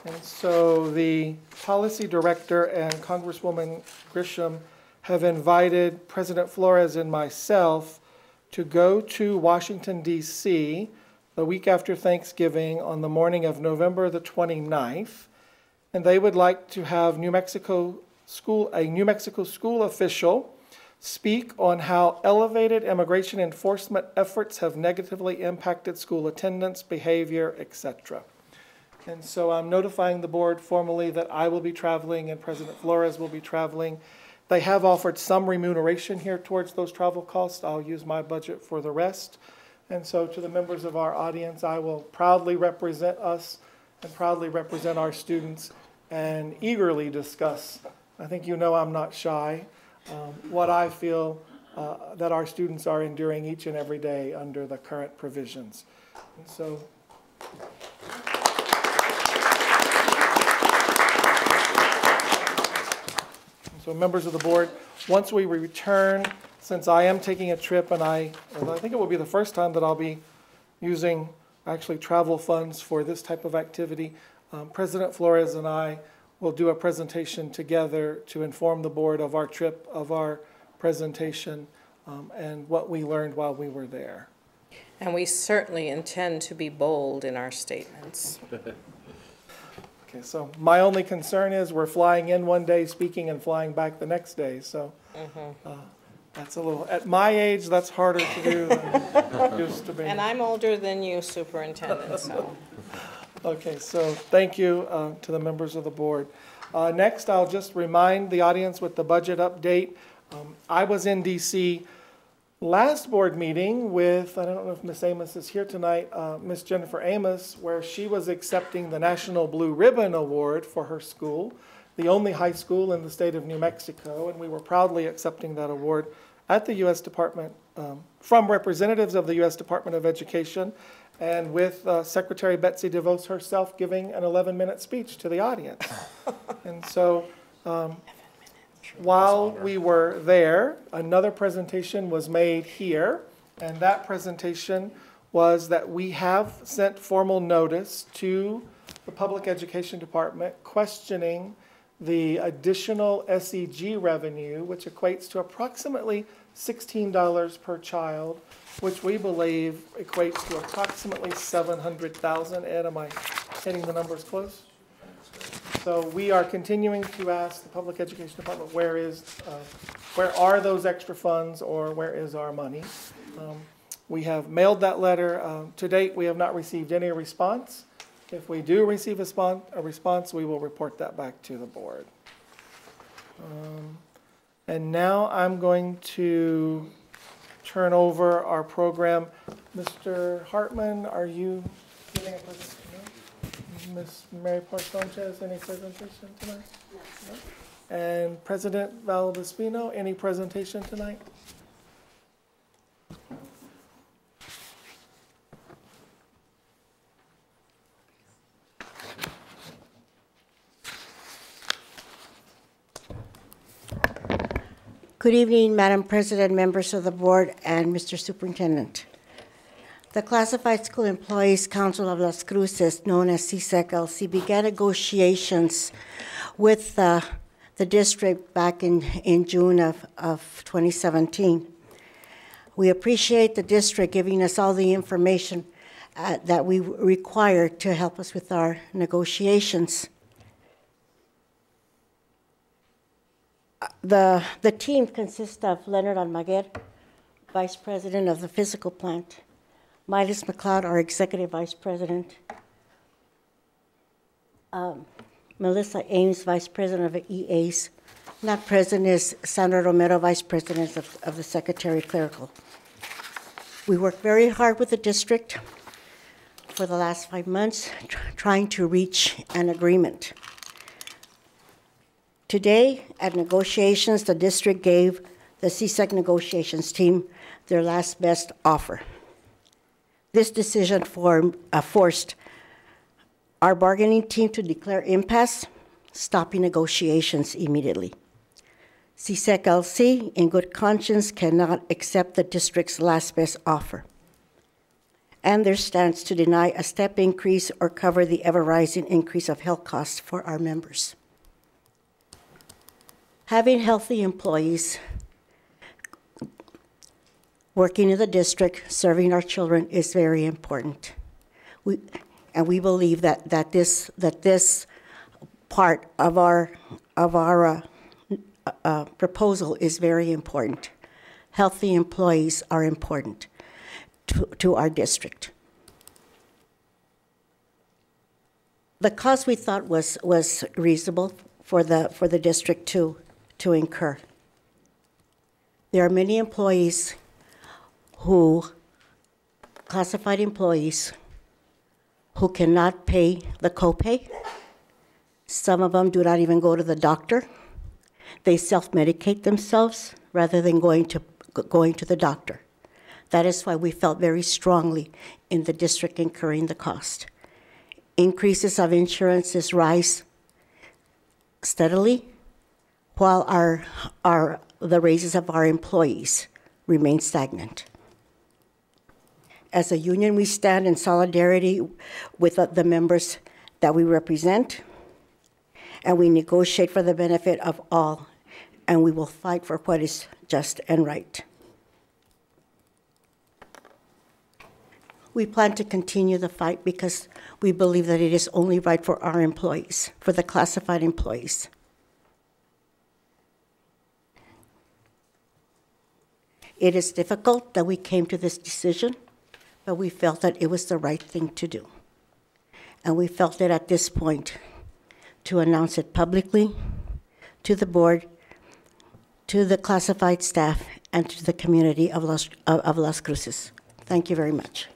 And so the Policy Director and Congresswoman Grisham have invited President Flores and myself to go to Washington, D.C. the week after Thanksgiving on the morning of November the 29th. And they would like to have a New Mexico school official speak on how elevated immigration enforcement efforts have negatively impacted school attendance, behavior, etc. And so I'm notifying the board formally that I will be traveling and President Flores will be traveling. They have offered some remuneration here towards those travel costs. I'll use my budget for the rest. And so to the members of our audience, I will proudly represent us and proudly represent our students and eagerly discuss, I think you know I'm not shy, what I feel that our students are enduring each and every day under the current provisions. And so, members of the board, once we return, since I am taking a trip and I think it will be the first time that I'll be using actually travel funds for this type of activity, President Flores and I will do a presentation together to inform the board of our trip, of our presentation, and what we learned while we were there. And we certainly intend to be bold in our statements. Okay, so my only concern is we're flying in one day, speaking, and flying back the next day. So that's a little, at my age, that's harder to do than used to be. And I'm older than you, Superintendent, so. Okay, so thank you to the members of the board. Next, I'll just remind the audience with the budget update. I was in D.C. last board meeting with, I don't know if Ms. Amos is here tonight, Ms. Jennifer Amos, where she was accepting the National Blue Ribbon Award for her school, the only high school in the state of New Mexico, and we were proudly accepting that award at the U.S. Department, from representatives of the U.S. Department of Education, and with Secretary Betsy DeVos herself giving an 11-minute speech to the audience. And so, while we were there, another presentation was made here, and that presentation was that we have sent formal notice to the Public Education Department questioning the additional SEG revenue, which equates to approximately $16 per child, which we believe equates to approximately $700,000. Ed, am I hitting the numbers close? So we are continuing to ask the Public Education Department where are those extra funds, or where is our money? We have mailed that letter. To date, we have not received any response. If we do receive a response, we will report that back to the board. And now I'm going to turn over our program. Mr. Hartman, are you giving a presentation? Ms. Mary Sanchez, any presentation tonight? No. And President Valdespino, any presentation tonight? Good evening, Madam President, members of the board, and Mr. Superintendent. The Classified School Employees Council of Las Cruces, known as CSEC-LC, began negotiations with the district back in June of 2017. We appreciate the district giving us all the information that we require to help us with our negotiations. The team consists of Leonard Almaguer, Vice President of the Physical Plant, Miles McLeod, our Executive Vice President, Melissa Ames, Vice President of the EAs. Not present is Sandra Romero, Vice President of the Secretary Clerical. We worked very hard with the district for the last 5 months, trying to reach an agreement. Today, at negotiations, the district gave the CSEC negotiations team their last best offer. This decision forced our bargaining team to declare impasse, stopping negotiations immediately. CSEC-LC, in good conscience, cannot accept the district's last best offer, and their stance to deny a step increase or cover the ever-rising increase of health costs for our members. Having healthy employees working in the district, serving our children, is very important. We believe that this part of our proposal is very important. Healthy employees are important to our district. the cost we thought was reasonable for the district to incur. There are many employees classified employees who cannot pay the copay. Some of them do not even go to the doctor. They self-medicate themselves rather than going to the doctor. That is why we felt very strongly in the district incurring the cost. Increases of insurances rise steadily, while the raises of our employees remain stagnant. As a union, we stand in solidarity with the members that we represent, and we negotiate for the benefit of all, and we will fight for what is just and right. We plan to continue the fight because we believe that it is only right for our employees, for the classified employees. It is difficult that we came to this decision, but we felt that it was the right thing to do. And we felt that at this point, to announce it publicly to the board, to the classified staff, and to the community of Las Cruces. Thank you very much.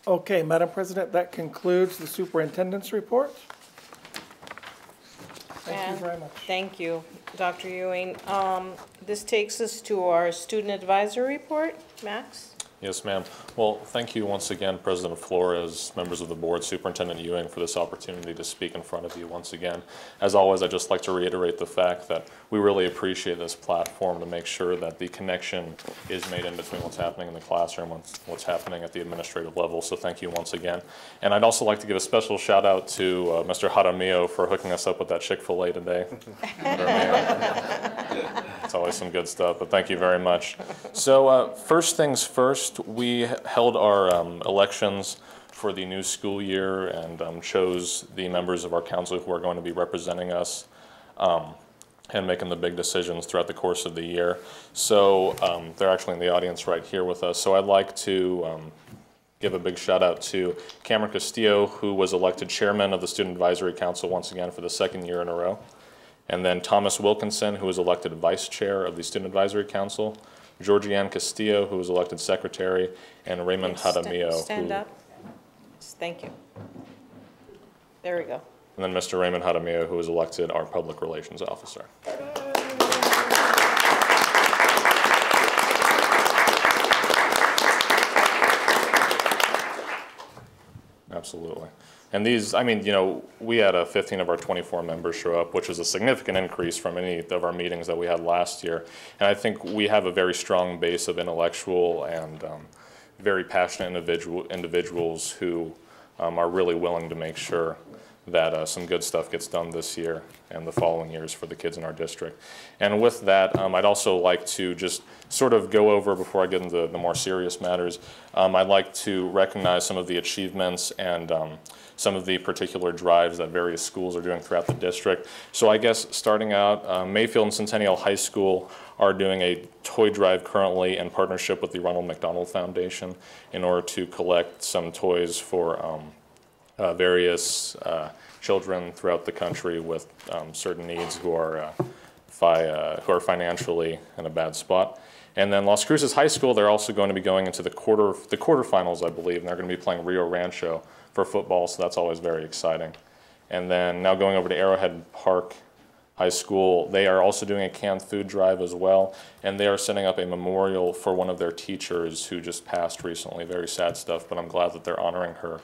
Okay, Madam President, that concludes the superintendent's report. Thank you very much. Thank you, Dr. Ewing. This takes us to our student advisory report. Max? Yes, ma'am. Well, thank you once again, President Flores, members of the board, Superintendent Ewing, for this opportunity to speak in front of you once again. As always, I'd just like to reiterate the fact that we really appreciate this platform to make sure that the connection is made in between what's happening in the classroom and what's happening at the administrative level. So thank you once again. And I'd also like to give a special shout out to Mr. Jaramillo for hooking us up with that Chick-fil-A today. It's always some good stuff, but thank you very much. So first things first, we held our elections for the new school year and chose the members of our council who are going to be representing us and making the big decisions throughout the course of the year. So they're actually in the audience right here with us. So I'd like to give a big shout out to Cameron Castillo, who was elected chairman of the Student Advisory Council once again for the second year in a row. And then Thomas Wilkinson, who was elected vice chair of the Student Advisory Council. Georgianne Castillo, who was elected secretary, and Raymond Jaramillo. Stand up. Thank you. There we go. And then Mr. Raymond Jaramillo, who was elected our public relations officer. Absolutely. And these, I mean, you know, we had 15 of our 24 members show up, which is a significant increase from any of our meetings that we had last year. And I think we have a very strong base of intellectual and very passionate individuals who are really willing to make sure that some good stuff gets done this year and the following years for the kids in our district. And with that, I'd also like to just sort of go over, before I get into the more serious matters, I'd like to recognize some of the achievements and some of the particular drives that various schools are doing throughout the district. So I guess starting out, Mayfield and Centennial High School are doing a toy drive currently in partnership with the Ronald McDonald Foundation in order to collect some toys for various children throughout the country with certain needs who are financially in a bad spot. And then Las Cruces High School, they're also going to be going into the quarterfinals, I believe, and they're going to be playing Rio Rancho for football, so that's always very exciting. And then now going over to Arrowhead Park High School, they are also doing a canned food drive as well, and they are setting up a memorial for one of their teachers who just passed recently. Very sad stuff, but I'm glad that they're honoring her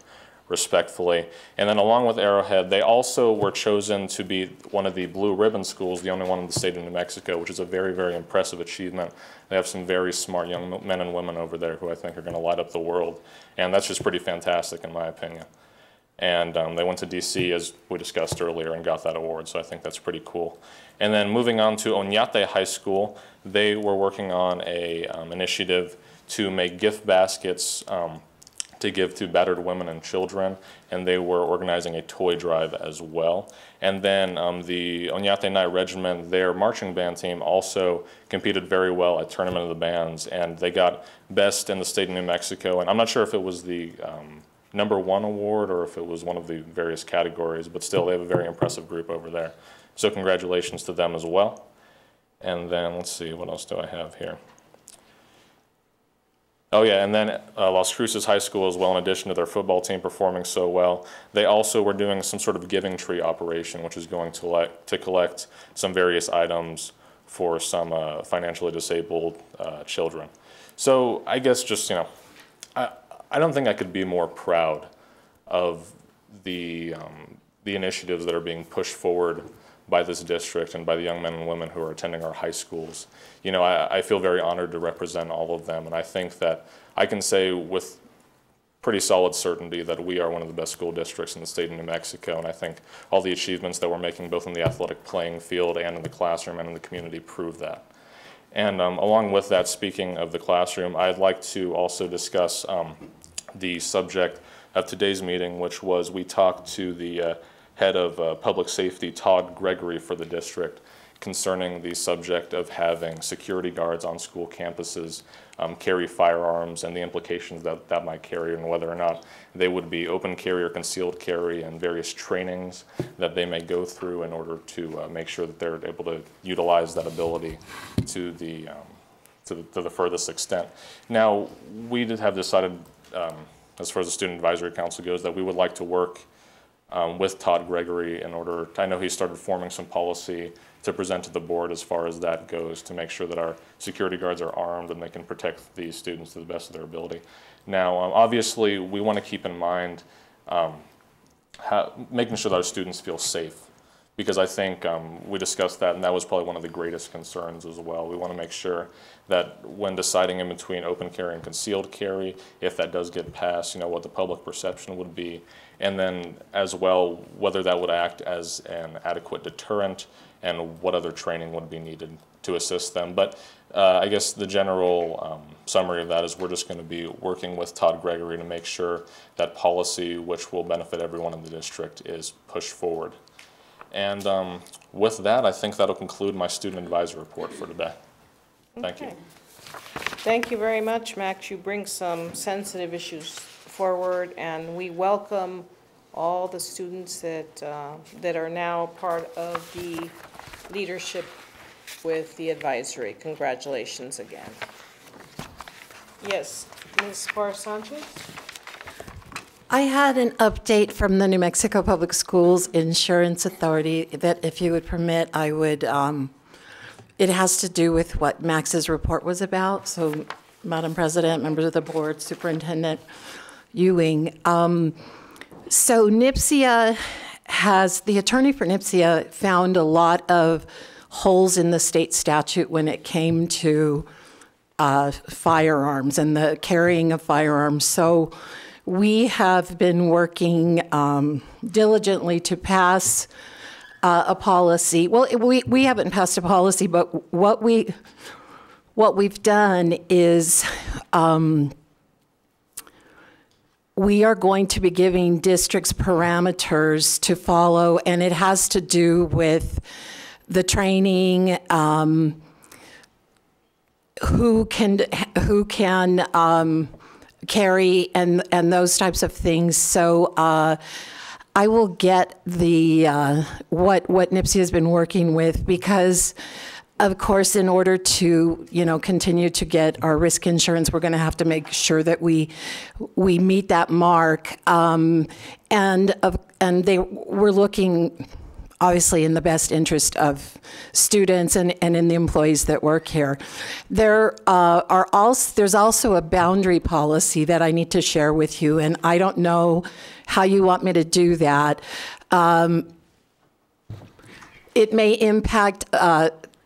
respectfully. And then along with Arrowhead, they also were chosen to be one of the Blue Ribbon schools, the only one in the state of New Mexico, which is a very, very impressive achievement. They have some very smart young men and women over there who I think are going to light up the world. And that's just pretty fantastic in my opinion. And they went to DC, as we discussed earlier, and got that award, so I think that's pretty cool. And then moving on to Oñate High School, they were working on a initiative to make gift baskets to give to battered women and children, and they were organizing a toy drive as well. And then the Oñate Night Regiment, their marching band team, also competed very well at Tournament of the Bands, and they got best in the state of New Mexico. And I'm not sure if it was the #1 award or if it was one of the various categories, but still they have a very impressive group over there. So congratulations to them as well. And then let's see, what else do I have here? Oh yeah, and then Las Cruces High School as well, in addition to their football team performing so well, they also were doing some sort of giving tree operation, which is going to collect some various items for some financially disabled children. So I guess just, you know, I don't think I could be more proud of the initiatives that are being pushed forward by this district and by the young men and women who are attending our high schools. You know, I feel very honored to represent all of them, and I think that I can say with pretty solid certainty that we are one of the best school districts in the state of New Mexico, and I think all the achievements that we're making both in the athletic playing field and in the classroom and in the community prove that. And along with that, speaking of the classroom, I'd like to also discuss the subject of today's meeting, which was we talked to the head of public safety, Todd Gregory, for the district concerning the subject of having security guards on school campuses carry firearms and the implications that that might carry, and whether or not they would be open carry or concealed carry, and various trainings that they may go through in order to make sure that they're able to utilize that ability to the furthest extent. Now, we have decided, as far as the Student Advisory Council goes, that we would like to work with Todd Gregory in order, I know he started forming some policy to present to the board as far as that goes, to make sure that our security guards are armed and they can protect these students to the best of their ability. Now, obviously, we want to keep in mind making sure that our students feel safe, because I think we discussed that, and that was probably one of the greatest concerns as well. We want to make sure that when deciding in between open carry and concealed carry, if that does get passed, you know, what the public perception would be, and then as well, whether that would act as an adequate deterrent and what other training would be needed to assist them. But I guess the general summary of that is we're just going to be working with Todd Gregory to make sure that policy, which will benefit everyone in the district, is pushed forward. And with that, I think that'll conclude my student advisor report for today. Thank you. Thank you very much, Max. You bring some sensitive issues forward, and we welcome all the students that are now part of the leadership with the advisory. Congratulations again. Yes, Ms. Barr-Sanchez? I had an update from the New Mexico Public Schools Insurance Authority that, if you would permit, I would, it has to do with what Max's report was about. So, Madam President, members of the board, Superintendent Ewing. So NPSIA the attorney for NPSIA found a lot of holes in the state statute when it came to firearms and the carrying of firearms. So we have been working diligently to pass a policy. Well, we haven't passed a policy, but what we've done is we are going to be giving districts parameters to follow, and it has to do with the training, who can carry, and those types of things. So I will get the what NPSIA has been working with, because of course, in order to, you know, continue to get our risk insurance, we're going to have to make sure that we meet that mark, and we're looking obviously in the best interest of students and in the employees that work here. There's also a boundary policy that I need to share with you, and I don't know how you want me to do that. It may impact.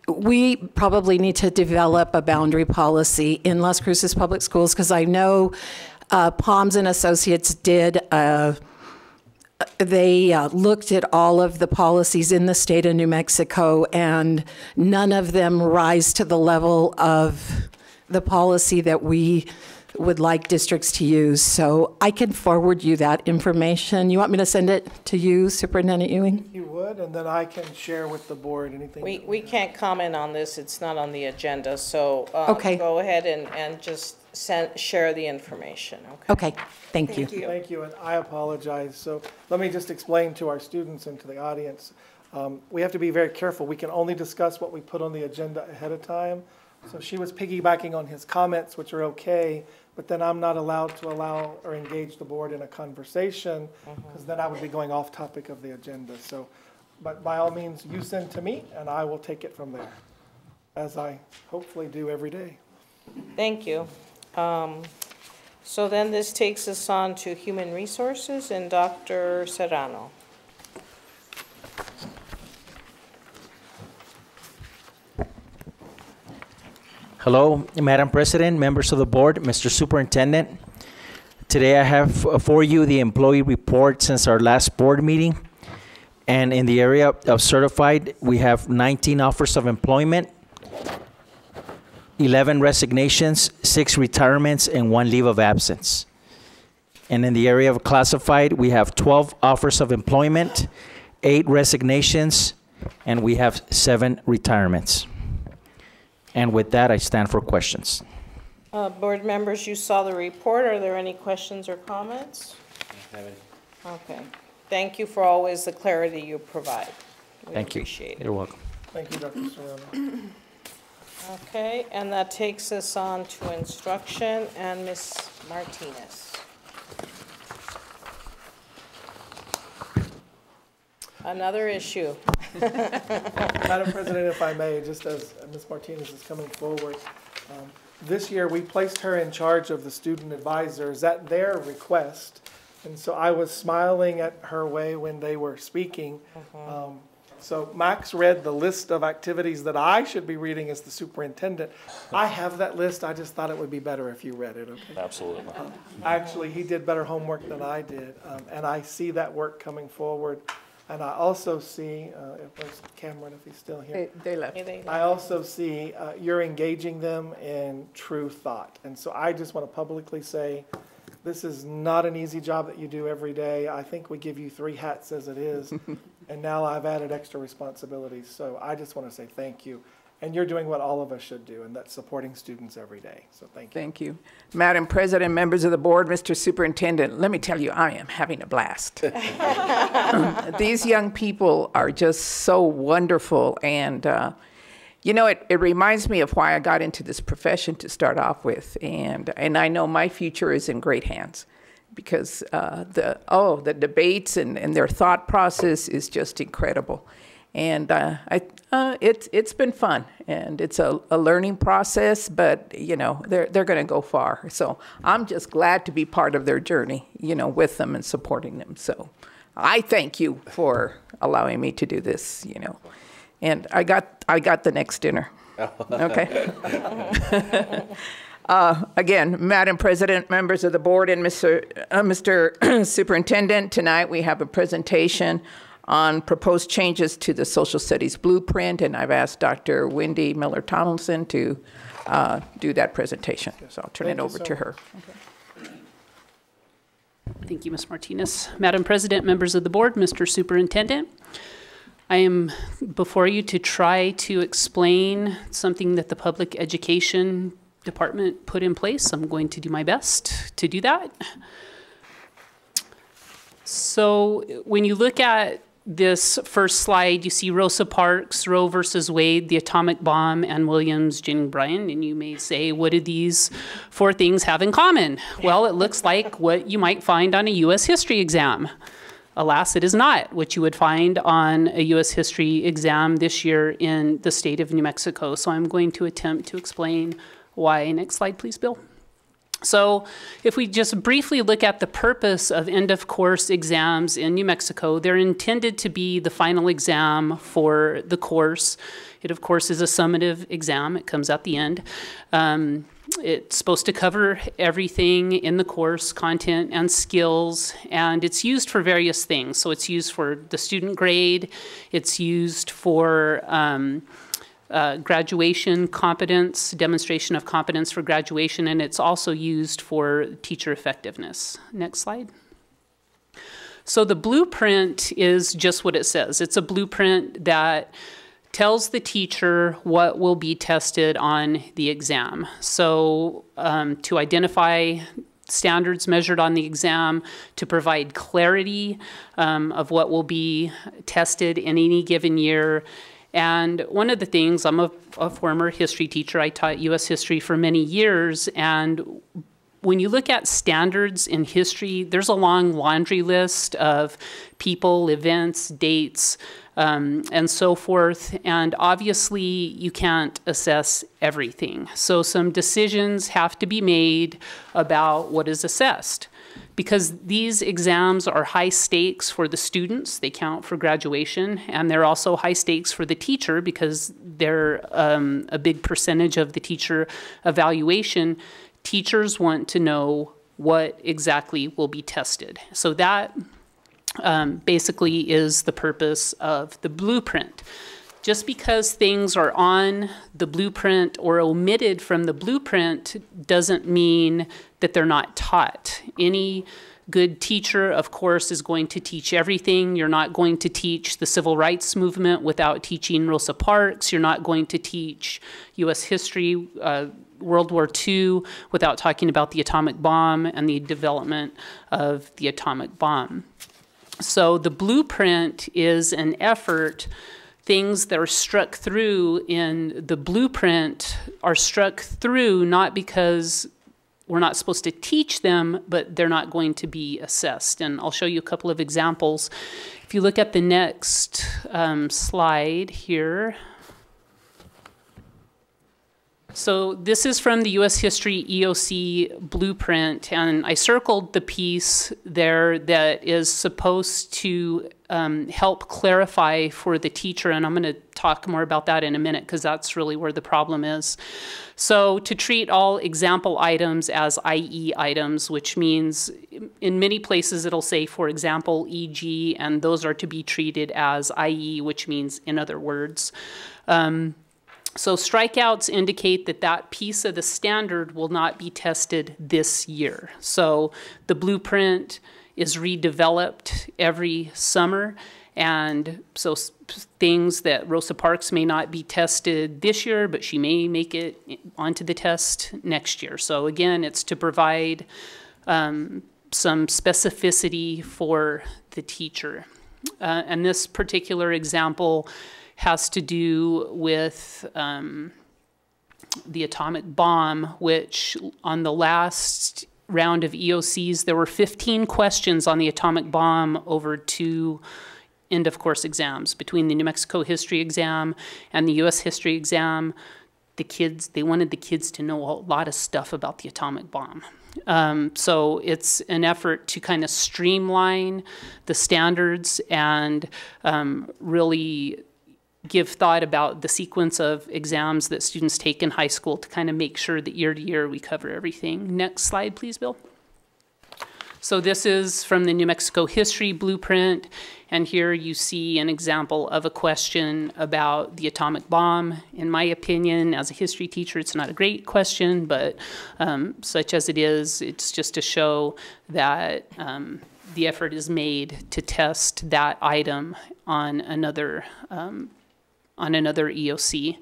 We probably need to develop a boundary policy in Las Cruces Public Schools, because I know Palms and Associates did. They looked at all of the policies in the state of New Mexico, and none of them rise to the level of the policy that we would like districts to use. So I can forward you that information. You want me to send it to you, Superintendent Ewing? You would, and then I can share with the board anything. We can't comment on this, it's not on the agenda, so Okay. go ahead and just share the information, okay? Okay, thank you. Thank you, and I apologize. So let me just explain to our students and to the audience. We have to be very careful. We can only discuss what we put on the agenda ahead of time. So she was piggybacking on his comments, which are okay, but then I'm not allowed to allow or engage the board in a conversation, because then I would be going off topic of the agenda. So, but by all means, you send to me, and I will take it from there, as I hopefully do every day. Thank you. So then this takes us on to Human Resources and Dr. Serrano. Hello, Madam President, members of the board, Mr. Superintendent. Today I have for you the employee report since our last board meeting. And in the area of certified, we have 19 offers of employment, 11 resignations, 6 retirements, and 1 leave of absence. And in the area of classified, we have 12 offers of employment, 8 resignations, and we have 7 retirements. And with that, I stand for questions. Board members, you saw the report. Are there any questions or comments? Okay. Thank you for always the clarity you provide. We Thank you. appreciate it. You're welcome. Thank you, Dr. Serrano. Okay, and that takes us on to instruction and Ms. Martinez. Another issue. Madam President, if I may, just as Ms. Martinez is coming forward, this year we placed her in charge of the student advisors at their request. And so I was smiling at her way when they were speaking. So Max read the list of activities that I should be reading as the superintendent. I have that list. I just thought it would be better if you read it, okay? Absolutely. Actually, he did better homework than I did. And I see that work coming forward. And I also see, where's Cameron, if he's still here? They left. I also see you're engaging them in true thought. And so I just want to publicly say, this is not an easy job that you do every day. I think we give you 3 hats as it is. And now I've added extra responsibilities. So I just want to say thank you. And you're doing what all of us should do, and that's supporting students every day. So thank you. Thank you. Madam President, members of the board, Mr. Superintendent, let me tell you, I am having a blast. These young people are just so wonderful. And, you know, it reminds me of why I got into this profession to start off with. And I know my future is in great hands, because the debates and their thought process is just incredible. And it's been fun, and it's a learning process, but, you know, they're going to go far. So I'm just glad to be part of their journey, you know, with them and supporting them. So I thank you for allowing me to do this, you know. And I got the next dinner. Okay. Again, Madam President, members of the board, and Mr. Superintendent, tonight we have a presentation on proposed changes to the Social Studies Blueprint, and I've asked Dr. Wendy Miller-Tomlinson to do that presentation. So I'll turn it over to her. Okay. Thank you, Ms. Martinez. Madam President, members of the board, Mr. Superintendent, I am before you to try to explain something that the Public Education Department put in place. I'm going to do my best to do that. So when you look at this first slide, you see Rosa Parks, Roe versus Wade, the atomic bomb, and Williams, Jennings Bryan. And you may say, what do these 4 things have in common? Well, it looks like what you might find on a U.S. history exam. Alas, it is not what you would find on a U.S. history exam this year in the state of New Mexico. So I'm going to attempt to explain why. Next slide, please, Bill. So if we just briefly look at the purpose of end-of-course exams in New Mexico, they're intended to be the final exam for the course. It, of course, is a summative exam. It comes at the end. It's supposed to cover everything in the course, content and skills, and it's used for various things. So it's used for the student grade. It's used for graduation competence, demonstration of competence for graduation, and it's also used for teacher effectiveness. Next slide. So the blueprint is just what it says. It's a blueprint that tells the teacher what will be tested on the exam. So to identify standards measured on the exam, to provide clarity of what will be tested in any given year. And one of the things, I'm a former history teacher. I taught U.S. history for many years, and when you look at standards in history, there's a long laundry list of people, events, dates, and so forth. And obviously, you can't assess everything. So some decisions have to be made about what is assessed. Because these exams are high stakes for the students, they count for graduation, and they're also high stakes for the teacher because they're a big percentage of the teacher evaluation. Teachers want to know what exactly will be tested. So that basically is the purpose of the blueprint. Just because things are on the blueprint or omitted from the blueprint doesn't mean that they're not taught. Any good teacher, of course, is going to teach everything. You're not going to teach the civil rights movement without teaching Rosa Parks. You're not going to teach U.S. history, World War II, without talking about the atomic bomb and the development of the atomic bomb. So the blueprint is an effort. Things that are struck through in the blueprint are struck through not because we're not supposed to teach them, but they're not going to be assessed. And I'll show you a couple of examples. If you look at the next slide here. So this is from the U.S. History EOC Blueprint, and I circled the piece there that is supposed to help clarify for the teacher, and I'm going to talk more about that in a minute because that's really where the problem is. So to treat all example items as IE items, which means in many places it'll say, for example, EG, and those are to be treated as IE, which means in other words. So strikeouts indicate that that piece of the standard will not be tested this year. So the blueprint is redeveloped every summer, and so things that Rosa Parks may not be tested this year, but she may make it onto the test next year. So again, it's to provide some specificity for the teacher. And this particular example has to do with the atomic bomb, which on the last round of EOCs, there were 15 questions on the atomic bomb over 2 end-of-course exams. Between the New Mexico history exam and the U.S. history exam, they wanted the kids to know a lot of stuff about the atomic bomb. So it's an effort to kind of streamline the standards and really give thought about the sequence of exams that students take in high school to kind of make sure that year to year we cover everything. Next slide, please, Bill. So this is from the New Mexico History Blueprint, and here you see an example of a question about the atomic bomb. In my opinion, as a history teacher, it's not a great question, but such as it is, it's just to show that the effort is made to test that item on another EOC.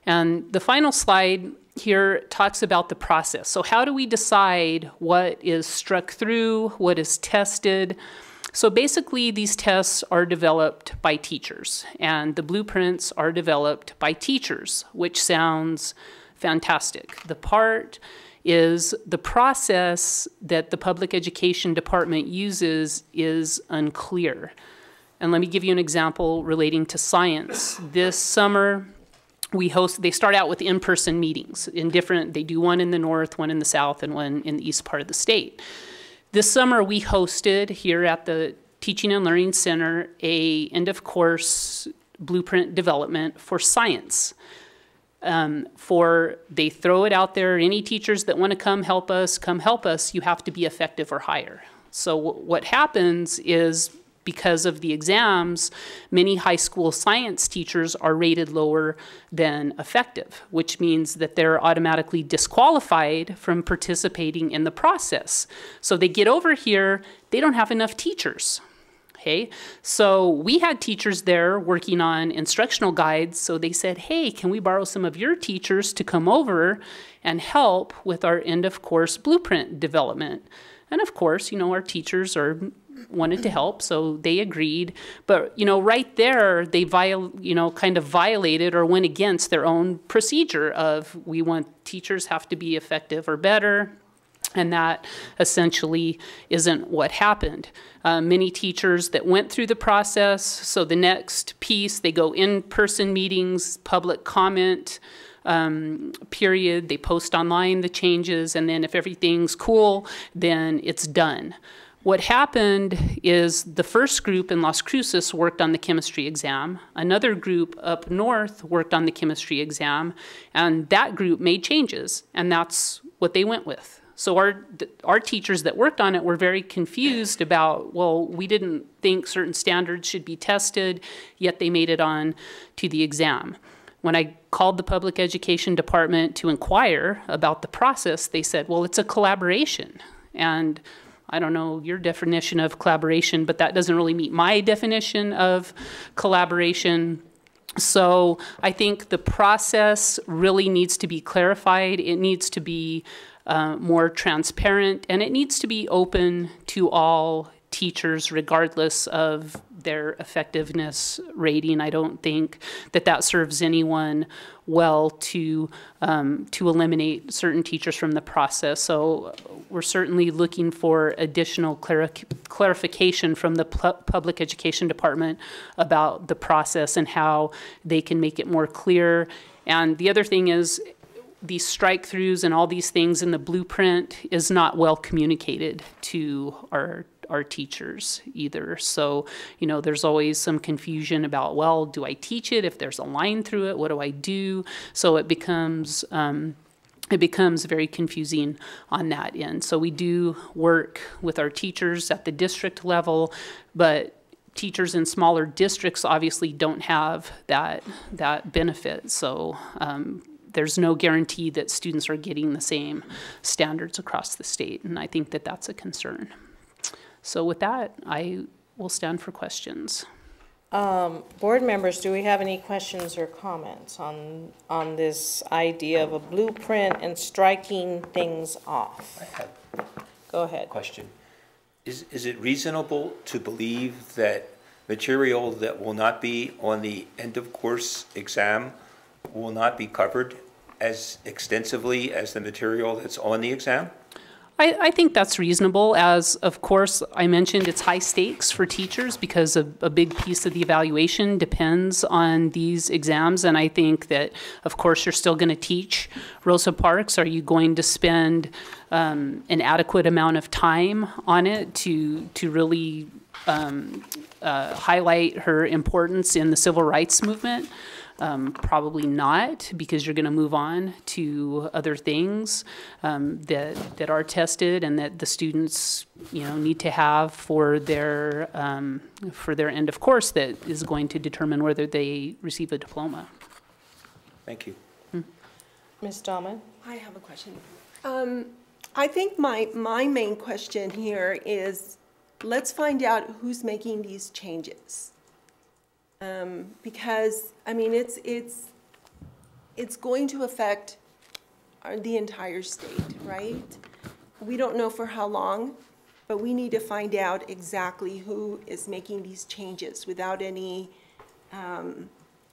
And the final slide here talks about the process. So how do we decide what is struck through, what is tested? So basically, these tests are developed by teachers, and the blueprints are developed by teachers, which sounds fantastic. The part is the process that the public education department uses is unclear. And let me give you an example relating to science. This summer, they start out with in-person meetings they do one in the north, one in the south, and one in the east part of the state. This summer, we hosted here at the Teaching and Learning Center a end-of-course blueprint development for science. They throw it out there, any teachers that want to come help us, you have to be effective or higher. So what happens is, because of the exams, many high school science teachers are rated lower than effective, which means that they're automatically disqualified from participating in the process. So they get over here, they don't have enough teachers. Okay, so we had teachers there working on instructional guides, so they said, hey, can we borrow some of your teachers to come over and help with our end-of-course blueprint development? And of course, our teachers wanted to help, so they agreed. But, right there, they kind of violated or went against their own procedure of we want teachers have to be effective or better. And that essentially isn't what happened. Many teachers that went through the process, so the next piece, they go in-person meetings, public comment period, they post online the changes, and then if everything's cool, then it's done. What happened is the first group in Las Cruces worked on the chemistry exam. Another group up north worked on the chemistry exam, and that group made changes, and that's what they went with. So our teachers that worked on it were very confused about, well, we didn't think certain standards should be tested, yet they made it on to the exam. When I called the public education department to inquire about the process, they said, well, it's a collaboration. And I don't know your definition of collaboration, but that doesn't really meet my definition of collaboration. So I think the process really needs to be clarified. It needs to be more transparent, and it needs to be open to all teachers regardless of their effectiveness rating. I don't think that serves anyone well to eliminate certain teachers from the process. So we're certainly looking for additional clarification from the public education department about the process and how they can make it more clear. And the other thing is, these strike-throughs and all these things in the blueprint is not well communicated to our teachers either. So, there's always some confusion about, well, do I teach it? If there's a line through it, what do I do? So it becomes very confusing on that end. So we do work with our teachers at the district level, but teachers in smaller districts obviously don't have that benefit. So there's no guarantee that students are getting the same standards across the state, and I think that that's a concern. So with that, I will stand for questions. Board members, do we have any questions or comments on this idea of a blueprint and striking things off? I have Go ahead. question. Is it reasonable to believe that material that will not be on the end of course exam will not be covered as extensively as the material that's on the exam? I think that's reasonable, as of course I mentioned it's high stakes for teachers because a big piece of the evaluation depends on these exams, and I think that of course you're still going to teach Rosa Parks. Are you going to spend an adequate amount of time on it to really highlight her importance in the civil rights movement? Probably not, because you're going to move on to other things that are tested and that the students need to have for their end of course that is going to determine whether they receive a diploma. Thank you. Ms. Dahlman? I have a question. I think my main question here is, let's find out who's making these changes. Because I mean, it's going to affect the entire state, right? We don't know for how long, but we need to find out exactly who is making these changes without any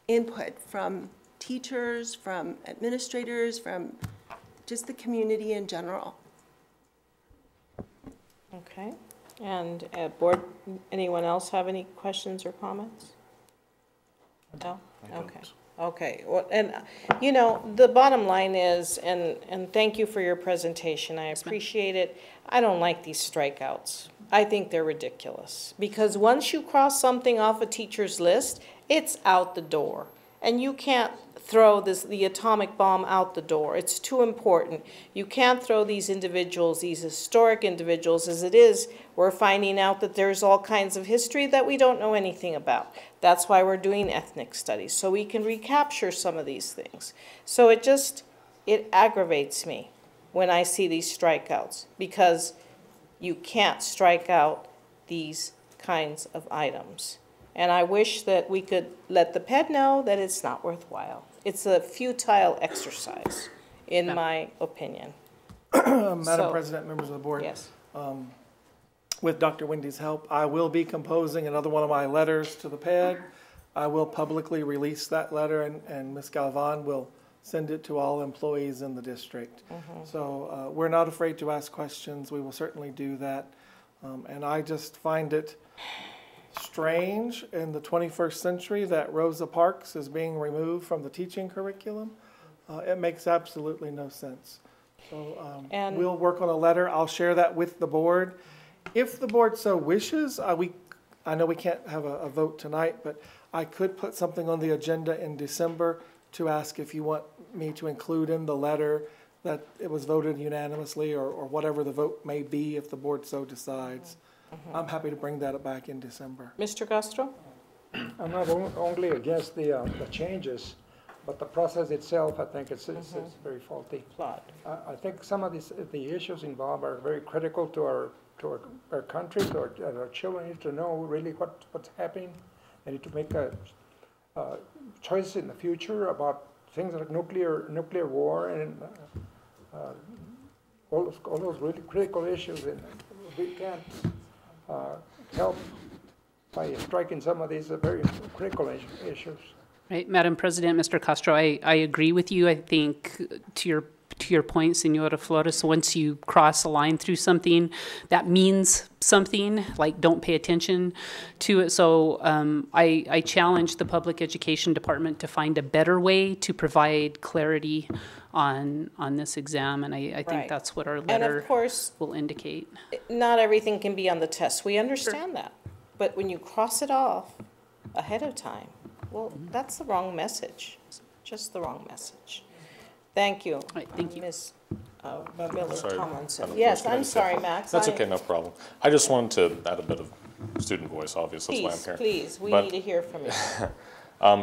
input from teachers, from administrators, from just the community in general. Okay. And board, anyone else have any questions or comments? No? Okay. Okay. Well, and the bottom line is, and thank you for your presentation. I appreciate it. I don't like these strikeouts. I think they're ridiculous, because once you cross something off a teacher's list, it's out the door, and you can't throw the atomic bomb out the door. It's too important. You can't throw these individuals, these historic individuals, as it is. We're finding out that there's all kinds of history that we don't know anything about. That's why we're doing ethnic studies, so we can recapture some of these things. So it aggravates me when I see these strikeouts, because you can't strike out these kinds of items. And I wish that we could let the PED know that it's not worthwhile. It's a futile exercise, in my opinion. Madam President, members of the board. Yes. With Dr. Wendy's help, I will be composing another one of my letters to the PED. I will publicly release that letter, and Ms. Galvan will send it to all employees in the district. So we're not afraid to ask questions. We will certainly do that. And I just find it strange in the 21st century that Rosa Parks is being removed from the teaching curriculum. It makes absolutely no sense. So we'll work on a letter. I'll share that with the board. If the board so wishes, I know we can't have a vote tonight, but I could put something on the agenda in December to ask if you want me to include in the letter that it was voted unanimously, or whatever the vote may be if the board so decides. I'm happy to bring that back in December. Mr. Castro? I'm not only against the changes, but the process itself, I think it's very faulty. I think some of the issues involved are very critical to our country, to our children need to know really what's happening. They need to make choices in the future about things like nuclear war and all those really critical issues. And we can't help by striking some of these very critical issues. Right, Madam President, Mr. Castro, I agree with you. I think to your point, Senora Flores, once you cross a line through something, that means something, like don't pay attention to it. So I challenge the Public Education Department to find a better way to provide clarity on this exam, and I think that's what our letter will indicate. Not everything can be on the test. We understand that. But when you cross it off ahead of time, well, that's the wrong message. Just the wrong message. Thank you. Right, thank you. Ms. Miller Tomlinson. Yes, I'm sorry, Max. That's okay, no problem. I just wanted to add a bit of student voice, obviously, that's why I'm here. Please, we need to hear from you.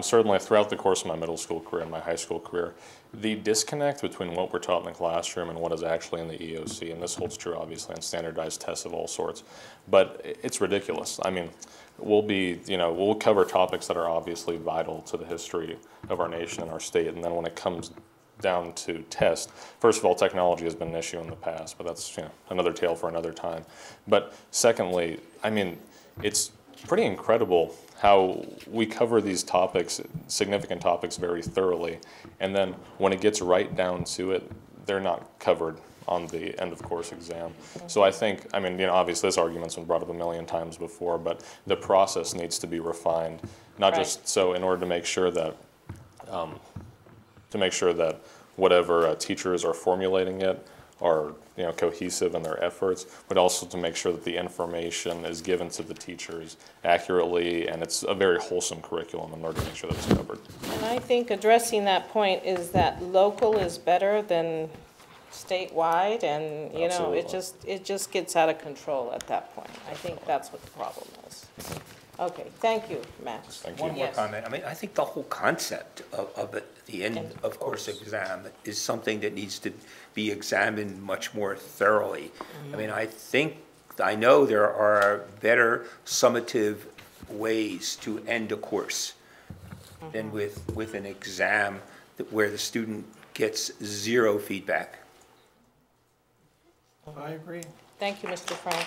Certainly, throughout the course of my middle school career and my high school career, the disconnect between what we're taught in the classroom and what is actually in the EOC, and this holds true, obviously, on standardized tests of all sorts, but it's ridiculous. I mean, we'll cover topics that are obviously vital to the history of our nation and our state, and then when it comes down to test, first of all, technology has been an issue in the past, but that's another tale for another time. But secondly, I mean, it's pretty incredible how we cover these topics, significant topics, very thoroughly, and then when it gets right down to it, they're not covered on the end of course exam. So I think, I mean, obviously this argument's been brought up a million times before, but the process needs to be refined, not just so in order to make sure that whatever teachers are formulating it are cohesive in their efforts, but also to make sure that the information is given to the teachers accurately, and it's a very wholesome curriculum in order to make sure that it's covered. And I think addressing that point is that local is better than statewide, and it just gets out of control at that point. I think that's what the problem is. Okay, thank you, Max. Thank you. One more comment. I mean, I think the whole concept of the end of course exam is something that needs to be examined much more thoroughly. I mean, I know there are better summative ways to end a course than with an exam where the student gets zero feedback. I agree. Thank you, Mr. Frank.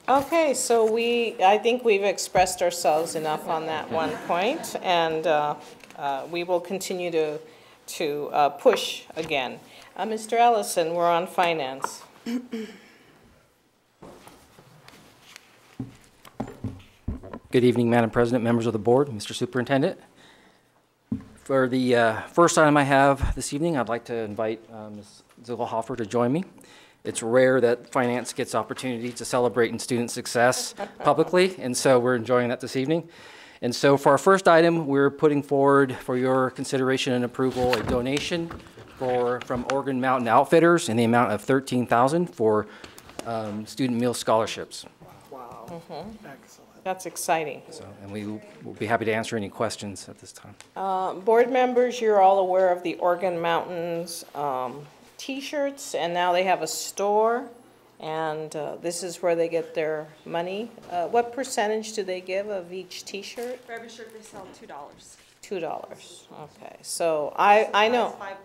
Okay, so I think we've expressed ourselves enough on that one point, and we will continue to push again. Mr. Ellison, we're on finance. Good evening, Madam President, members of the board, Mr. Superintendent. For the first item I have this evening, I'd like to invite Ms. Zillhofer to join me. It's rare that finance gets opportunity to celebrate in student success publicly, and so we're enjoying that this evening. And so for our first item, we're putting forward for your consideration and approval a donation from Organ Mountain Outfitters in the amount of $13,000 for student meal scholarships. Wow. Excellent. That's exciting. So, and we will be happy to answer any questions at this time. Board members, you're all aware of the Organ Mountains T-shirts, and now they have a store, and this is where they get their money. What percentage do they give of each T-shirt? For every shirt they sell, $2. $2. Okay, so I know. 5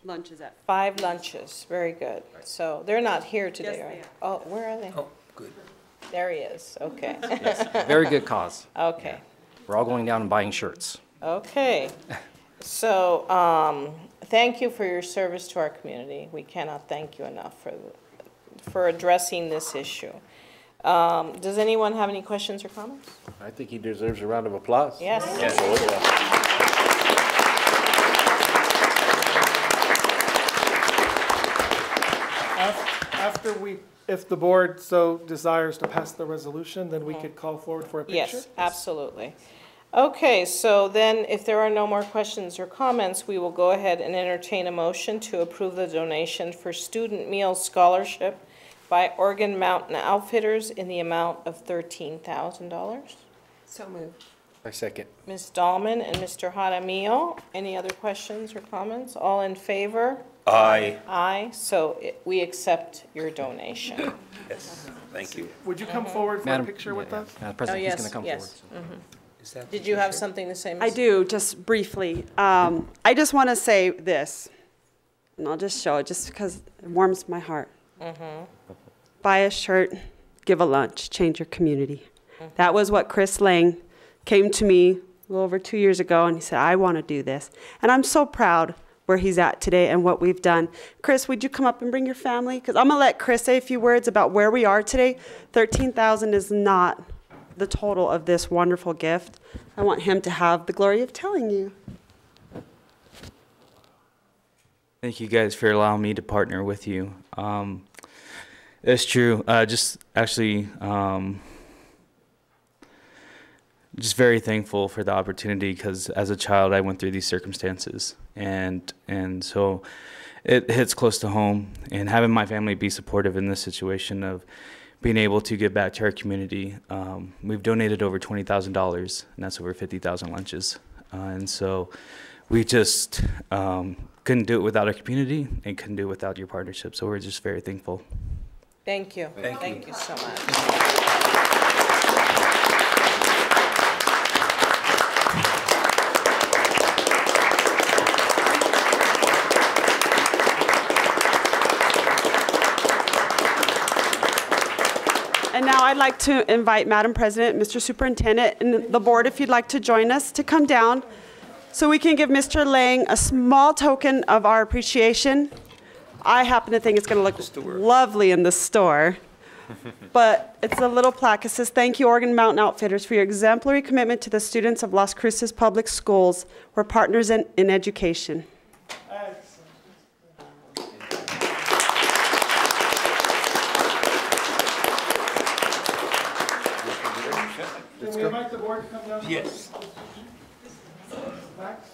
lunches at 5 lunches, very good. So they're not here today, Yes, right? they Oh, where are they? Oh, good. There he is, okay. Very good cause. Okay. We're all going down and buying shirts. Okay. So, thank you for your service to our community. We cannot thank you enough for addressing this issue. Does anyone have any questions or comments? I think he deserves a round of applause. Yes. After if the board so desires to pass the resolution, then we could call forward for a picture? Yes, absolutely. Okay, so then if there are no more questions or comments, we will go ahead and entertain a motion to approve the donation for student meal scholarship by Organ Mountain Outfitters in the amount of $13,000. So moved. I second. Ms. Dahlman and Mr. Jaramillo, any other questions or comments? All in favor? Aye. Aye, so we accept your donation. Yes, thank you. Would you come forward for a picture with us? Madam President, he's yes, going to come yes. forward. Is that Did you have something to say, Ms.? I do, just briefly. I just want to say this, and I'll just show it just because it warms my heart. Buy a shirt, give a lunch, change your community. That was what Chris Lang came to me a little over 2 years ago, and he said, I want to do this. And I'm so proud where he's at today and what we've done. Chris, would you come up and bring your family? Because I'm going to let Chris say a few words about where we are today. $13,000 is not the total of this wonderful gift. I want him to have the glory of telling you. Thank you guys for allowing me to partner with you. It's true. Just very thankful for the opportunity because as a child I went through these circumstances, and so it hits close to home. And having my family be supportive in this situation of being able to give back to our community, we've donated over $20,000, and that's over 50,000 lunches. And so we just couldn't do it without our community and couldn't do it without your partnership. So we're just very thankful. Thank you. Thank you so much. And now I'd like to invite Madam President, Mr. Superintendent, and the board, if you'd like to join us, to come down so we can give Mr. Lang a small token of our appreciation. I happen to think it's going to look lovely in the store. But it's a little plaque. It says, thank you, Organ Mountain Outfitters, for your exemplary commitment to the students of Las Cruces Public Schools. We're partners in education. Can we invite the board to come down? Yes. Max?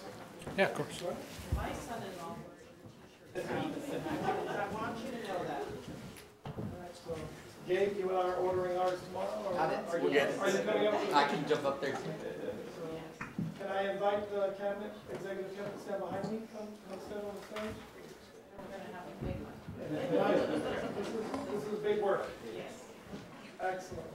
Yeah, of course. My son-in-law I want you to know that. So, Gabe, you are ordering ours tomorrow? Or are you coming up? I can jump up there too. Can I invite the cabinet, executive cabinet, to stand behind me? Come stand on the stage. This is big work. Yes. Excellent.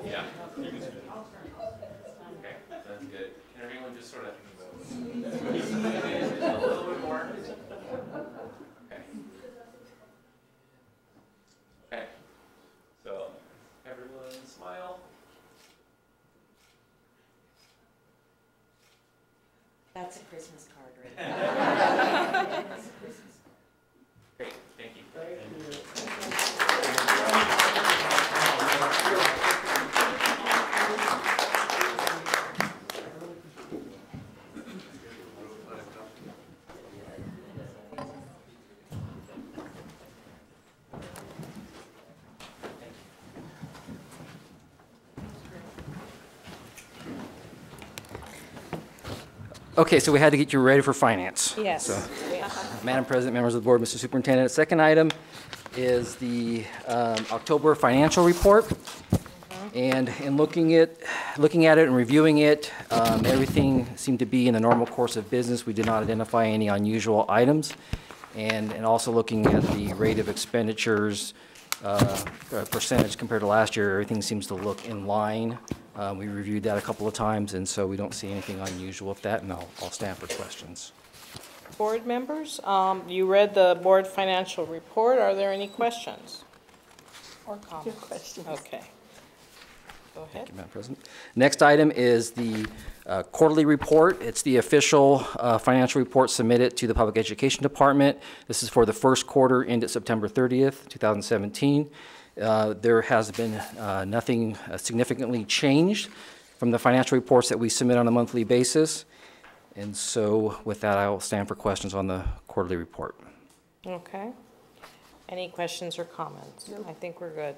Yeah. Okay, that's good. Can everyone just sort of a little bit more? Okay. Okay. So everyone smile. That's a Christmas card right there. That's a Christmas card. Great, thank you. Thank you. Okay, so we had to get you ready for finance. Yes. So, Madam President, members of the board, Mr. Superintendent, the second item is the October financial report. And in looking at it and reviewing it, everything seemed to be in the normal course of business. We did not identify any unusual items. And also looking at the rate of expenditures percentage compared to last year, everything seems to look in line. We reviewed that a couple of times, and so we don't see anything unusual with that, and I'll stand for questions. Board members, you read the board financial report. Are there any questions or comments? Questions. Okay. Go ahead. Thank you, Madam President. Next item is the quarterly report. It's the official financial report submitted to the Public Education Department. This is for the first quarter ended September 30th, 2017. There has been nothing significantly changed from the financial reports that we submit on a monthly basis. And so with that, I will stand for questions on the quarterly report. Okay. Any questions or comments? No. I think we're good.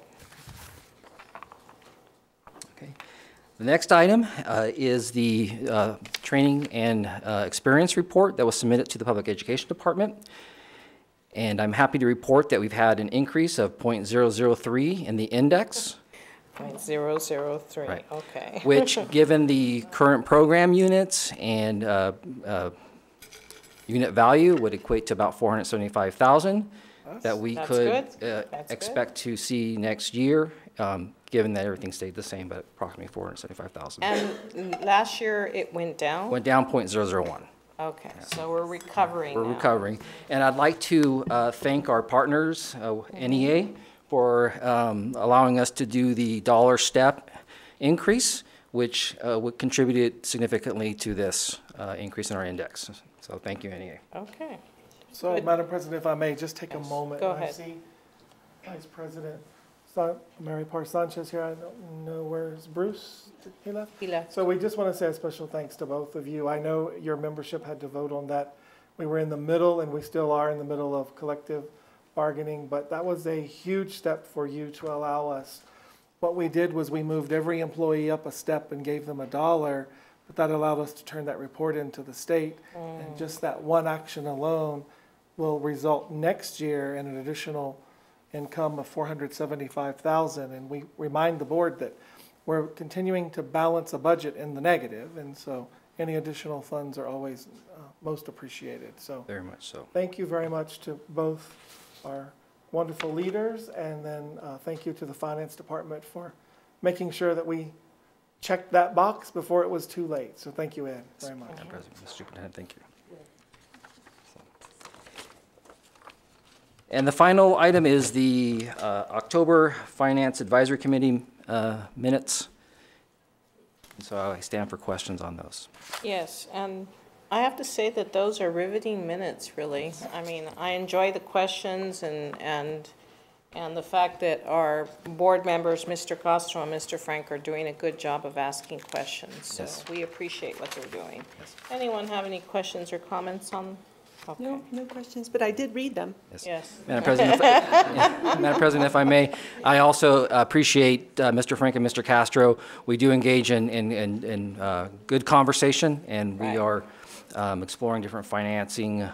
Okay. The next item is the training and experience report that was submitted to the Public Education Department. And I'm happy to report that we've had an increase of 0.003 in the index. 0.003, right. Okay. Which, given the current program units and unit value, would equate to about $475,000 that we could expect to see next year, given that everything stayed the same, but approximately $475,000. And last year it went down? Went down 0.001. Okay, so we're recovering We're now. recovering. And I'd like to thank our partners, NEA, for allowing us to do the dollar step increase, which contributed significantly to this increase in our index. So thank you, NEA. Okay. So, Madam President, if I may, just take a moment. Go ahead. I see Vice President Mary Parr Sanchez here. I don't know, where's Bruce? He left? He left. So we just want to say a special thanks to both of you. I know your membership had to vote on that. We were in the middle, and we still are in the middle of collective bargaining, but that was a huge step for you to allow us. What we did was we moved every employee up a step and gave them $1, but that allowed us to turn that report into the state. And just that one action alone will result next year in an additional income of $475,000. And we remind the board that we're continuing to balance a budget in the negative, and so any additional funds are always most appreciated. So very much so. Thank you very much to both our wonderful leaders, and then thank you to the Finance Department for making sure that we checked that box before it was too late. So thank you, Ed, very much. Madam President, Mr. Superintendent, thank you. And the final item is the October Finance Advisory Committee minutes. So I stand for questions on those. Yes, and I have to say that those are riveting minutes, really. I mean, I enjoy the questions and the fact that our board members, Mr. Castro and Mr. Frank, are doing a good job of asking questions. So Yes. we appreciate what they're doing. Yes. Anyone have any questions or comments on? Okay. No questions, but I did read them. Yes. Madam President, Madam President, if I may, I also appreciate Mr. Frank and Mr. Castro. We do engage in good conversation, and we are exploring different financing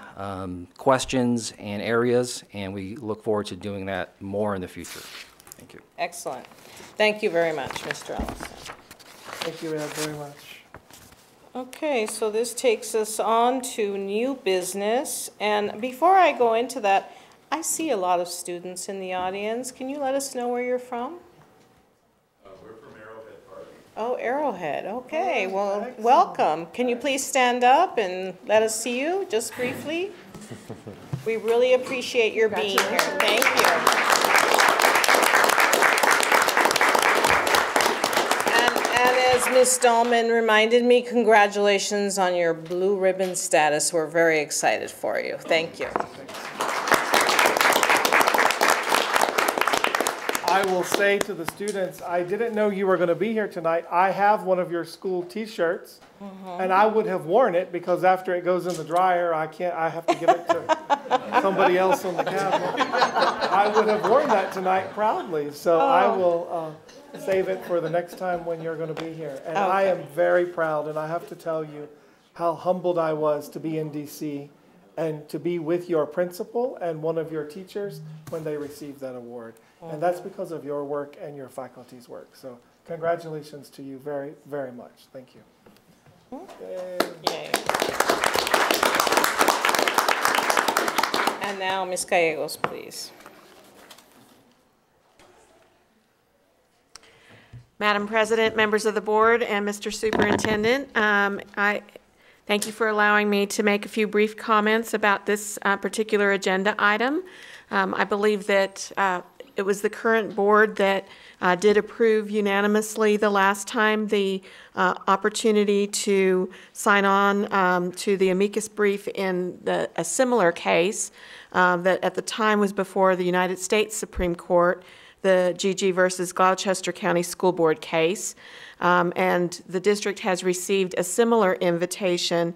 questions and areas, and we look forward to doing that more in the future. Thank you. Excellent. Thank you very much, Mr. Ellison. Thank you, Ed, very much. Okay, so this takes us on to new business. And before I go into that, I see a lot of students in the audience. Can you let us know where you're from? We're from Arrowhead Park. Oh, Arrowhead. Okay, well, welcome. Can you please stand up and let us see you just briefly? We really appreciate your being here. Thank you. And as Ms. Dahlman reminded me, congratulations on your blue ribbon status. We're very excited for you. Thank you. I will say to the students, I didn't know you were going to be here tonight. I have one of your school T-shirts, and I would have worn it because after it goes in the dryer, I have to give it to somebody else on the cabinet. I would have worn that tonight proudly, so I will save it for the next time when you're going to be here. And I am very proud, and I have to tell you, how humbled I was to be in DC and to be with your principal and one of your teachers when they received that award. And that's because of your work and your faculty's work. So congratulations to you very, very much. Thank you. Yay. And now Ms. Gallegos, please. Madam President, members of the board, and Mr. Superintendent, I thank you for allowing me to make a few brief comments about this particular agenda item. I believe that it was the current board that did approve unanimously the last time the opportunity to sign on to the amicus brief in a similar case that at the time was before the United States Supreme Court, the GG versus Gloucester County School Board case. And the district has received a similar invitation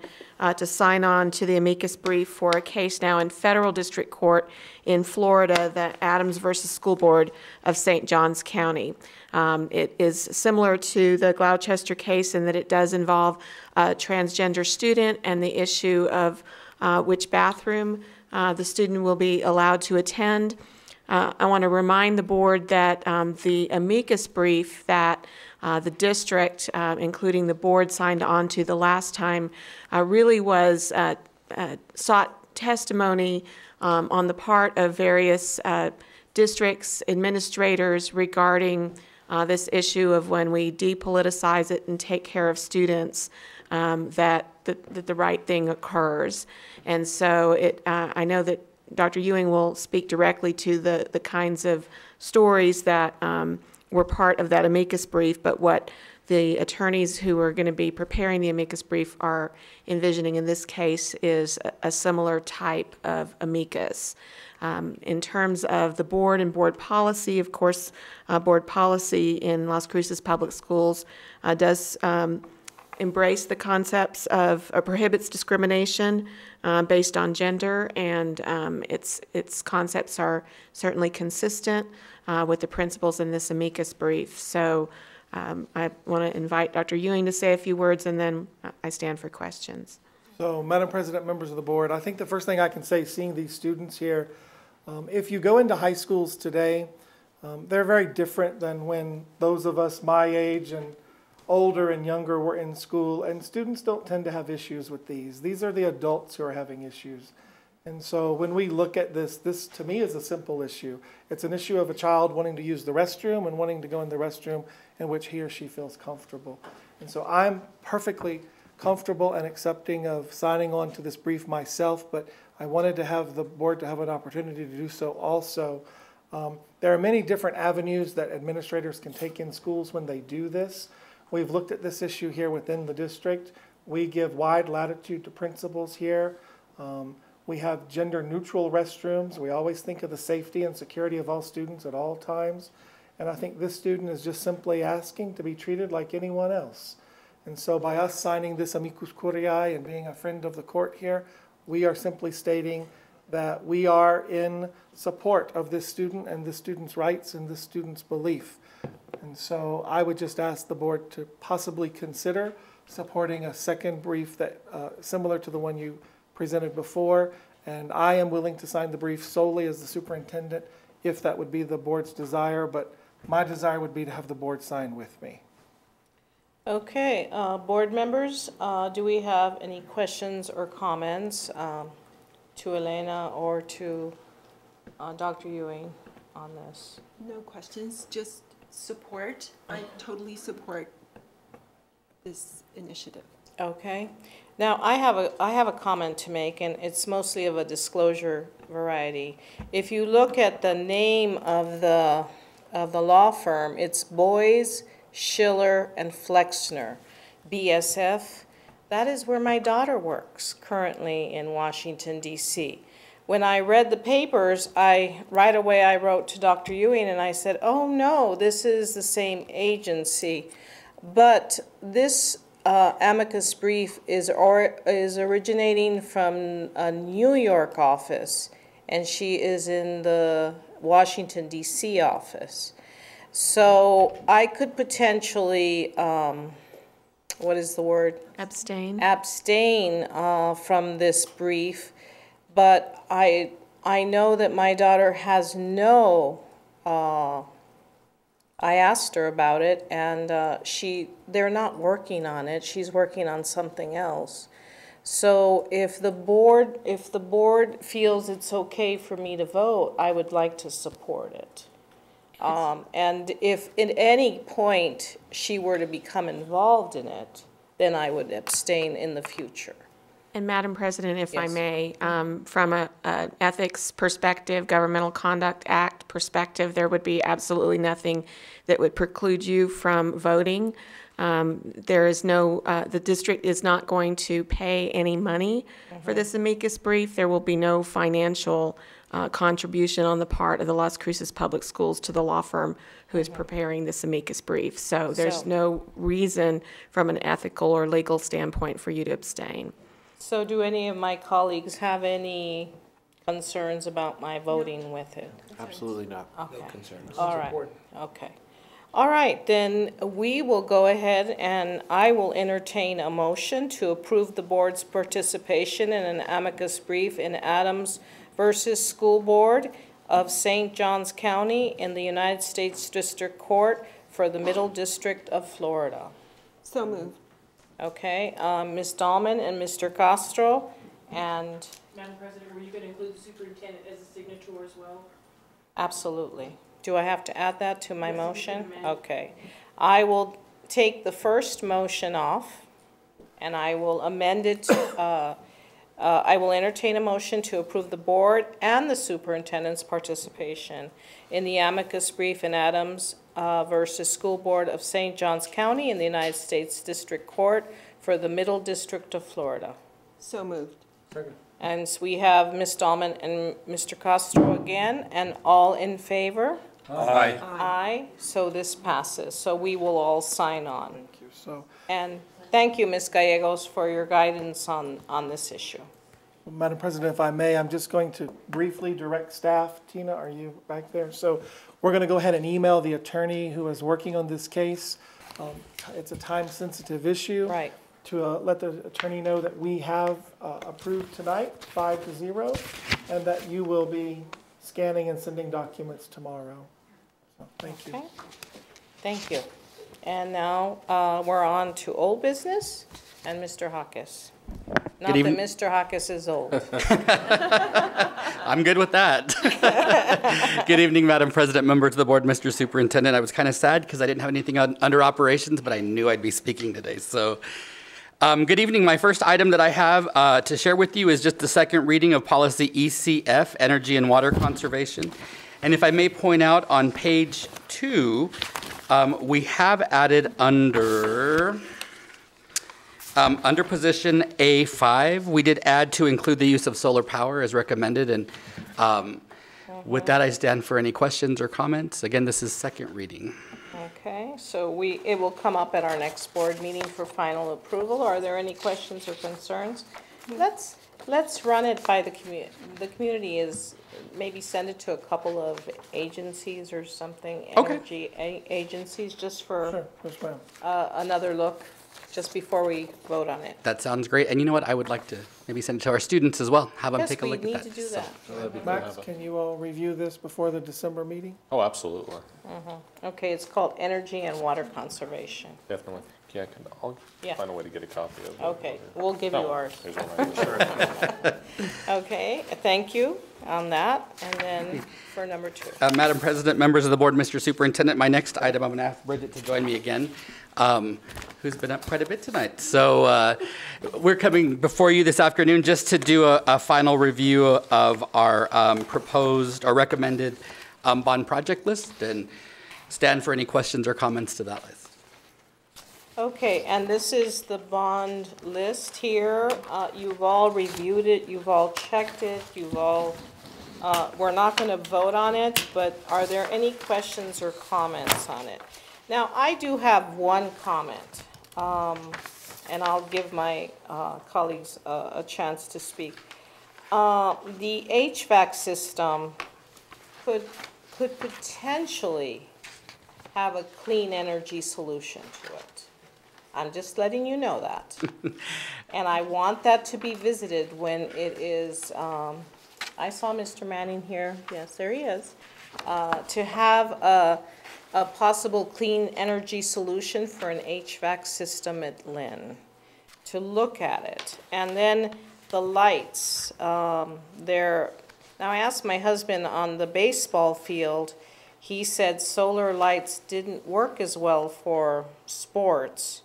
to sign on to the amicus brief for a case now in federal district court in Florida, the Adams versus School Board of St. Johns County. It is similar to the Gloucester case in that it does involve a transgender student and the issue of which bathroom the student will be allowed to attend. I want to remind the board that the amicus brief that the district, including the board, signed on to the last time really was sought testimony on the part of various districts, administrators regarding this issue of when we depoliticize it and take care of students, that the right thing occurs. And so I know that Dr. Ewing will speak directly to the kinds of stories that were part of that amicus brief, but what the attorneys who are going to be preparing the amicus brief are envisioning in this case is a similar type of amicus. In terms of the board and board policy, of course, board policy in Las Cruces Public Schools does embrace the concepts of prohibits discrimination based on gender, and its concepts are certainly consistent with the principles in this amicus brief. So I want to invite Dr. Ewing to say a few words, and then I stand for questions. So, Madam President, members of the board, I think the first thing I can say, seeing these students here, if you go into high schools today, they're very different than when those of us my age and older and younger were in school, and students don't tend to have issues with these. These are the adults who are having issues. And so when we look at this to me is a simple issue. It's an issue of a child wanting to use the restroom and wanting to go in the restroom in which he or she feels comfortable. And so I'm perfectly comfortable and accepting of signing on to this brief myself, but I wanted to have the board to have an opportunity to do so also. There are many different avenues that administrators can take in schools when they do this. We've looked at this issue here within the district. We give wide latitude to principals here. We have gender-neutral restrooms. We always think of the safety and security of all students at all times. And I think this student is just simply asking to be treated like anyone else. And so by us signing this amicus curiae and being a friend of the court here, we are simply stating that we are in support of this student and this student's rights and this student's belief. And so I would just ask the board to possibly consider supporting a second brief that similar to the one you presented before. And I am willing to sign the brief solely as the superintendent if that would be the board's desire, but my desire would be to have the board sign with me. Okay, board members, do we have any questions or comments to Elena or to Dr. Ewing on this? No questions, just support. I totally support this initiative. Okay. Now, I have a comment to make, and it's mostly of a disclosure variety. If you look at the name of the law firm, it's Boyes, Schiller, and Flexner, BSF. That is where my daughter works currently in Washington, D.C. When I read the papers, right away I wrote to Dr. Ewing and I said, oh no, this is the same agency. But this amicus brief is originating from a New York office, and she is in the Washington, D.C. office. So I could potentially what is the word? Abstain. Abstain from this brief, but I know that my daughter has no, I asked her about it, and they're not working on it. She's working on something else. So if the board feels it's okay for me to vote, I would like to support it. And if at any point she were to become involved in it, then I would abstain in the future. And Madam President, if I Yes. may, from an ethics perspective, Governmental Conduct Act perspective, there would be absolutely nothing that would preclude you from voting. There is no, the district is not going to pay any money for this amicus brief. There will be no financial contribution on the part of the Las Cruces Public Schools to the law firm who is preparing this amicus brief. So there's no reason from an ethical or legal standpoint for you to abstain. So do any of my colleagues have any concerns about my voting with it? Absolutely not. Okay. No concerns. All right. Okay. All right, then we will go ahead and I will entertain a motion to approve the board's participation in an amicus brief in Adams versus School Board of St. Johns County in the United States District Court for the Middle District of Florida. So moved. Okay, Ms. Dahlman and Mr. Castro, and Madam President, were you going to include the superintendent as a signature as well? absolutely. Do I have to add that to my Yes, you can motion? amend. Okay. I will take the first motion off, and I will amend it to, I will entertain a motion to approve the board and the superintendent's participation in the amicus brief in Adams versus School Board of St. Johns County in the United States District Court for the Middle District of Florida. So moved. Second. And so we have Ms. Dahlman and Mr. Castro again, and all in favor? Aye. Aye, so this passes. So we will all sign on. Thank you. So, And thank you, Ms. Gallegos, for your guidance on this issue. Madam President, if I may, I'm just going to briefly direct staff. Tina, are you back there? So we're going to go ahead and email the attorney who is working on this case. It's a time-sensitive issue. Right. To let the attorney know that we have approved tonight, 5-0, and that you will be scanning and sending documents tomorrow. So, thank you. Okay. Thank you. And now we're on to old business and Mr. Hawkes. Not that evening. Mr. Hawkes is old. I'm good with that. Good evening, Madam President, members of the board, Mr. Superintendent. I was kind of sad because I didn't have anything under operations, but I knew I'd be speaking today. So, good evening. My first item that I have to share with you is just the second reading of policy ECF, Energy and Water Conservation. And if I may point out on page 2, we have added under position A5, we did add to include the use of solar power as recommended. And with that, I stand for any questions or comments. Again, this is second reading. Okay, so it will come up at our next board meeting for final approval. Are there any questions or concerns? Let's run it by the community. The community is, maybe send it to a couple of agencies or something, Okay. energy agencies, just for Sure, yes, ma'am. another look, just before we vote on it. That sounds great. And you know what? I would like to maybe send it to our students as well. Have them Yes, take a we look at need that. to do So- that. Max, can you all review this before the December meeting? Oh, absolutely. Okay, it's called Energy and Water Conservation. Definitely. Yeah, I'll Yeah. find a way to get a copy of it. Okay, we'll give you No, ours. there's one right there. Okay, thank you on that. And then for number 2. Madam President, members of the board, Mr. Superintendent, my next item, I'm going to ask Bridget to join me again, who's been up quite a bit tonight. So we're coming before you this afternoon just to do a final review of our proposed or recommended bond project list, and stand for any questions or comments to that list. Okay, and this is the bond list here. You've all reviewed it, you've all checked it, you've all, we're not going to vote on it, but are there any questions or comments on it? Now, I do have one comment, and I'll give my colleagues a chance to speak. The HVAC system could potentially have a clean energy solution to it. I'm just letting you know that. And I want that to be visited when it is, I saw Mr. Manning here, yes, there he is, to have a possible clean energy solution for an HVAC system at Lynn, to look at it. And then the lights, now I asked my husband on the baseball field, he said solar lights didn't work as well for sports.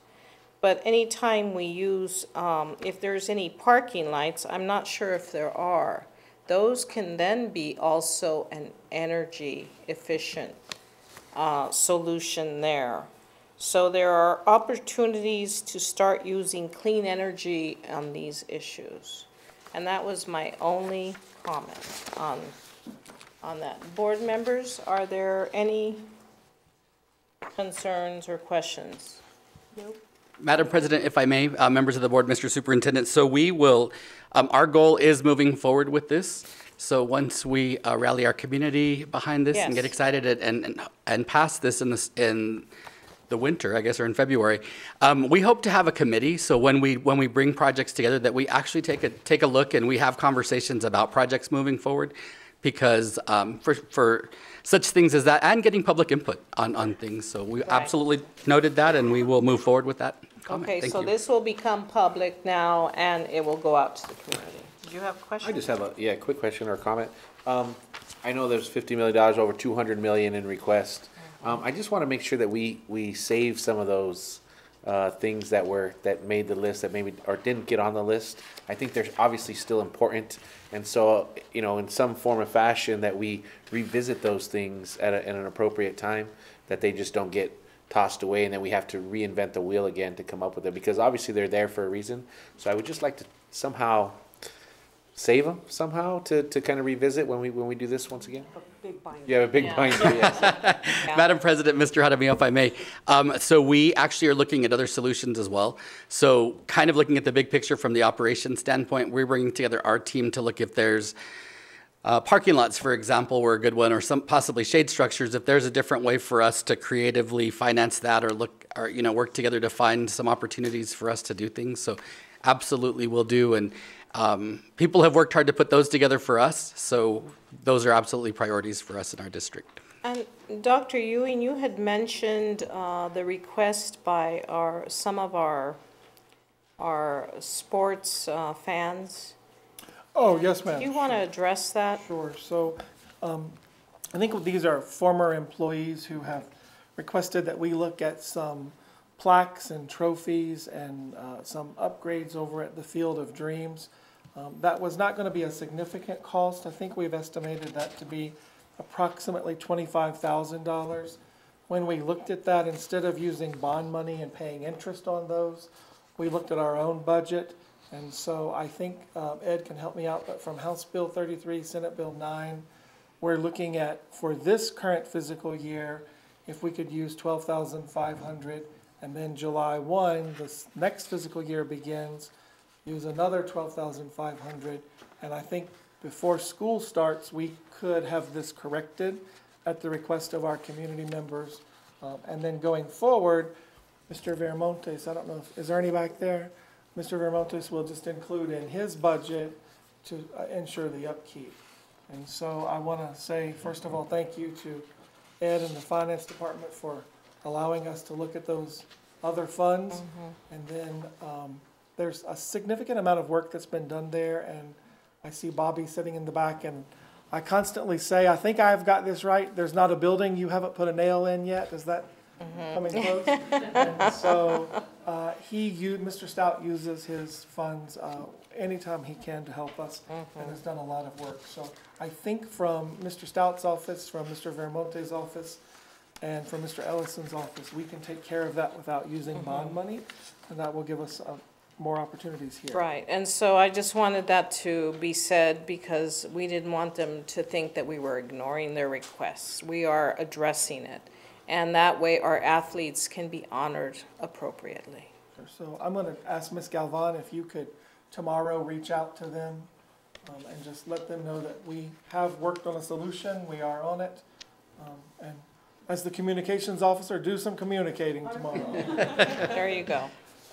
But anytime we use, if there's any parking lights, I'm not sure if there are, those can then be also an energy efficient solution there. So there are opportunities to start using clean energy on these issues. And that was my only comment on that. Board members, are there any concerns or questions? Nope. Madam President, if I may, members of the board, Mr. Superintendent, so we will, our goal is moving forward with this. So once we rally our community behind this and get excited and pass this in the winter, I guess, or in February, we hope to have a committee. So when we bring projects together, that we actually take a look and we have conversations about projects moving forward, because for such things as that, and getting public input on things. So we absolutely noted that, and we will move forward with that comment. Okay, Thank so you. this will become public now, and it will go out to the community. Did you have a question? I just have a quick question or comment. I know there's $50 million, over $200 million in request. I just want to make sure that we save some of those things that made the list that maybe or didn't get on the list. I think they're obviously still important, and so in some form or fashion that we revisit those things at an appropriate time, that they just don't get tossed away and then we have to reinvent the wheel again to come up with it, because obviously they're there for a reason. So I would just like to somehow save them somehow to kind of revisit when we do this once again. Big binder. Yeah, a big binder, yes. Madam President, Mr. Jaramillo, if I may. So we actually are looking at other solutions as well. So kind of looking at the big picture from the operations standpoint, we're bringing together our team to look if there's parking lots, for example, were a good one, or some possibly shade structures. If there's a different way for us to creatively finance that, or work together to find some opportunities for us to do things. So absolutely we'll do. And people have worked hard to put those together for us, so those are absolutely priorities for us in our district. And Dr. Ewing, you had mentioned the request by some of our sports fans. Oh, yes, ma'am. Do you want to address that? Sure. So I think these are former employees who have requested that we look at some plaques and trophies and some upgrades over at the Field of Dreams. That was not going to be a significant cost. I think we've estimated that to be approximately $25,000. When we looked at that, instead of using bond money and paying interest on those, we looked at our own budget. And so I think Ed can help me out, but from House Bill 33, Senate Bill 9, we're looking at, for this current fiscal year, if we could use $12,500, and then July 1, this next fiscal year begins, use another $12,500, and I think before school starts, we could have this corrected at the request of our community members. And then going forward, Mr. Viramontes, I don't know, is there any back there? Mr. Viramontes will just include in his budget to ensure the upkeep. And so I want to say, first of all, thank you to Ed and the Finance Department for allowing us to look at those other funds. Mm-hmm. And then there's a significant amount of work that's been done there, and I see Bobby sitting in the back, and I constantly say, I think I've got this right. There's not a building you haven't put a nail in yet. Is that coming close? And so Mr. Stout uses his funds anytime he can to help us, and has done a lot of work. So I think from Mr. Stout's office, from Mr. Viramontes' office, and from Mr. Ellison's office, we can take care of that without using bond money, and that will give us more opportunities here. Right, and so I just wanted that to be said because we didn't want them to think that we were ignoring their requests. We are addressing it, and that way our athletes can be honored appropriately. So I'm going to ask Ms. Galvan if you could tomorrow reach out to them and just let them know that we have worked on a solution, we are on it, and as the communications officer, do some communicating tomorrow. There you go.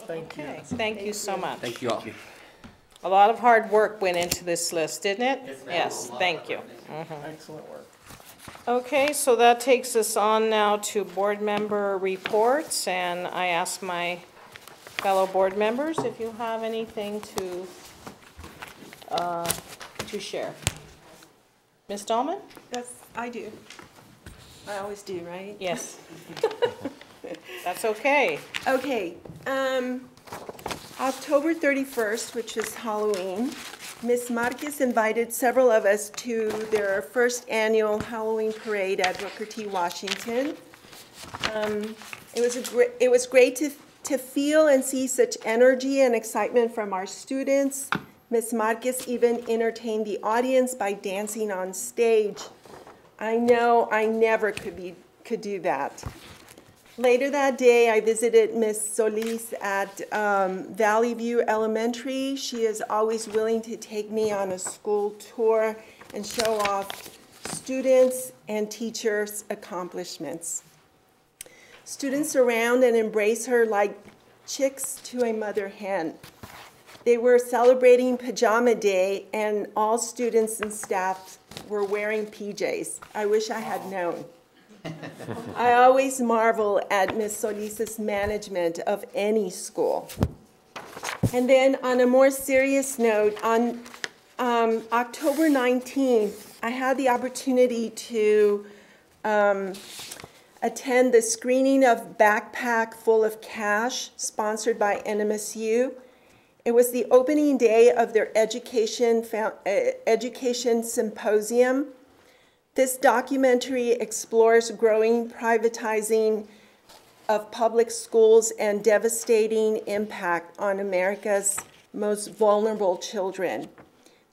Thank you. Okay, thank you so much. Thank you all. A lot of hard work went into this list, didn't it? Yes, thank you. Excellent work. Okay, so that takes us on now to board member reports, and I ask my fellow board members if you have anything to share. Ms. Dahlman? Yes, I do. I always do, right? Yes. That's okay. Okay, October 31st, which is Halloween, Ms. Marquez invited several of us to their first annual Halloween parade at Booker T. Washington. It was great to feel and see such energy and excitement from our students. Ms. Marquez even entertained the audience by dancing on stage. I know I never could do that. Later that day, I visited Ms. Solis at Valley View Elementary. She is always willing to take me on a school tour and show off students and teachers' accomplishments. Students surround and embrace her like chicks to a mother hen. They were celebrating Pajama Day, and all students and staff were wearing PJs. I wish I had known. I always marvel at Ms. Solis's management of any school. And then on a more serious note, on October 19th, I had the opportunity to attend the screening of Backpack Full of Cash, sponsored by NMSU. It was the opening day of their education symposium. This documentary explores growing privatizing of public schools and devastating impact on America's most vulnerable children.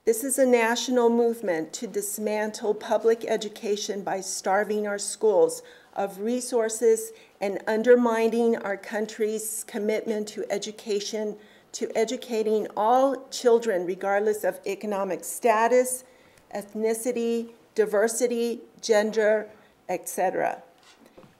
This is a national movement to dismantle public education by starving our schools of resources and undermining our country's commitment to education, to educating all children regardless of economic status, ethnicity, diversity, gender, etc.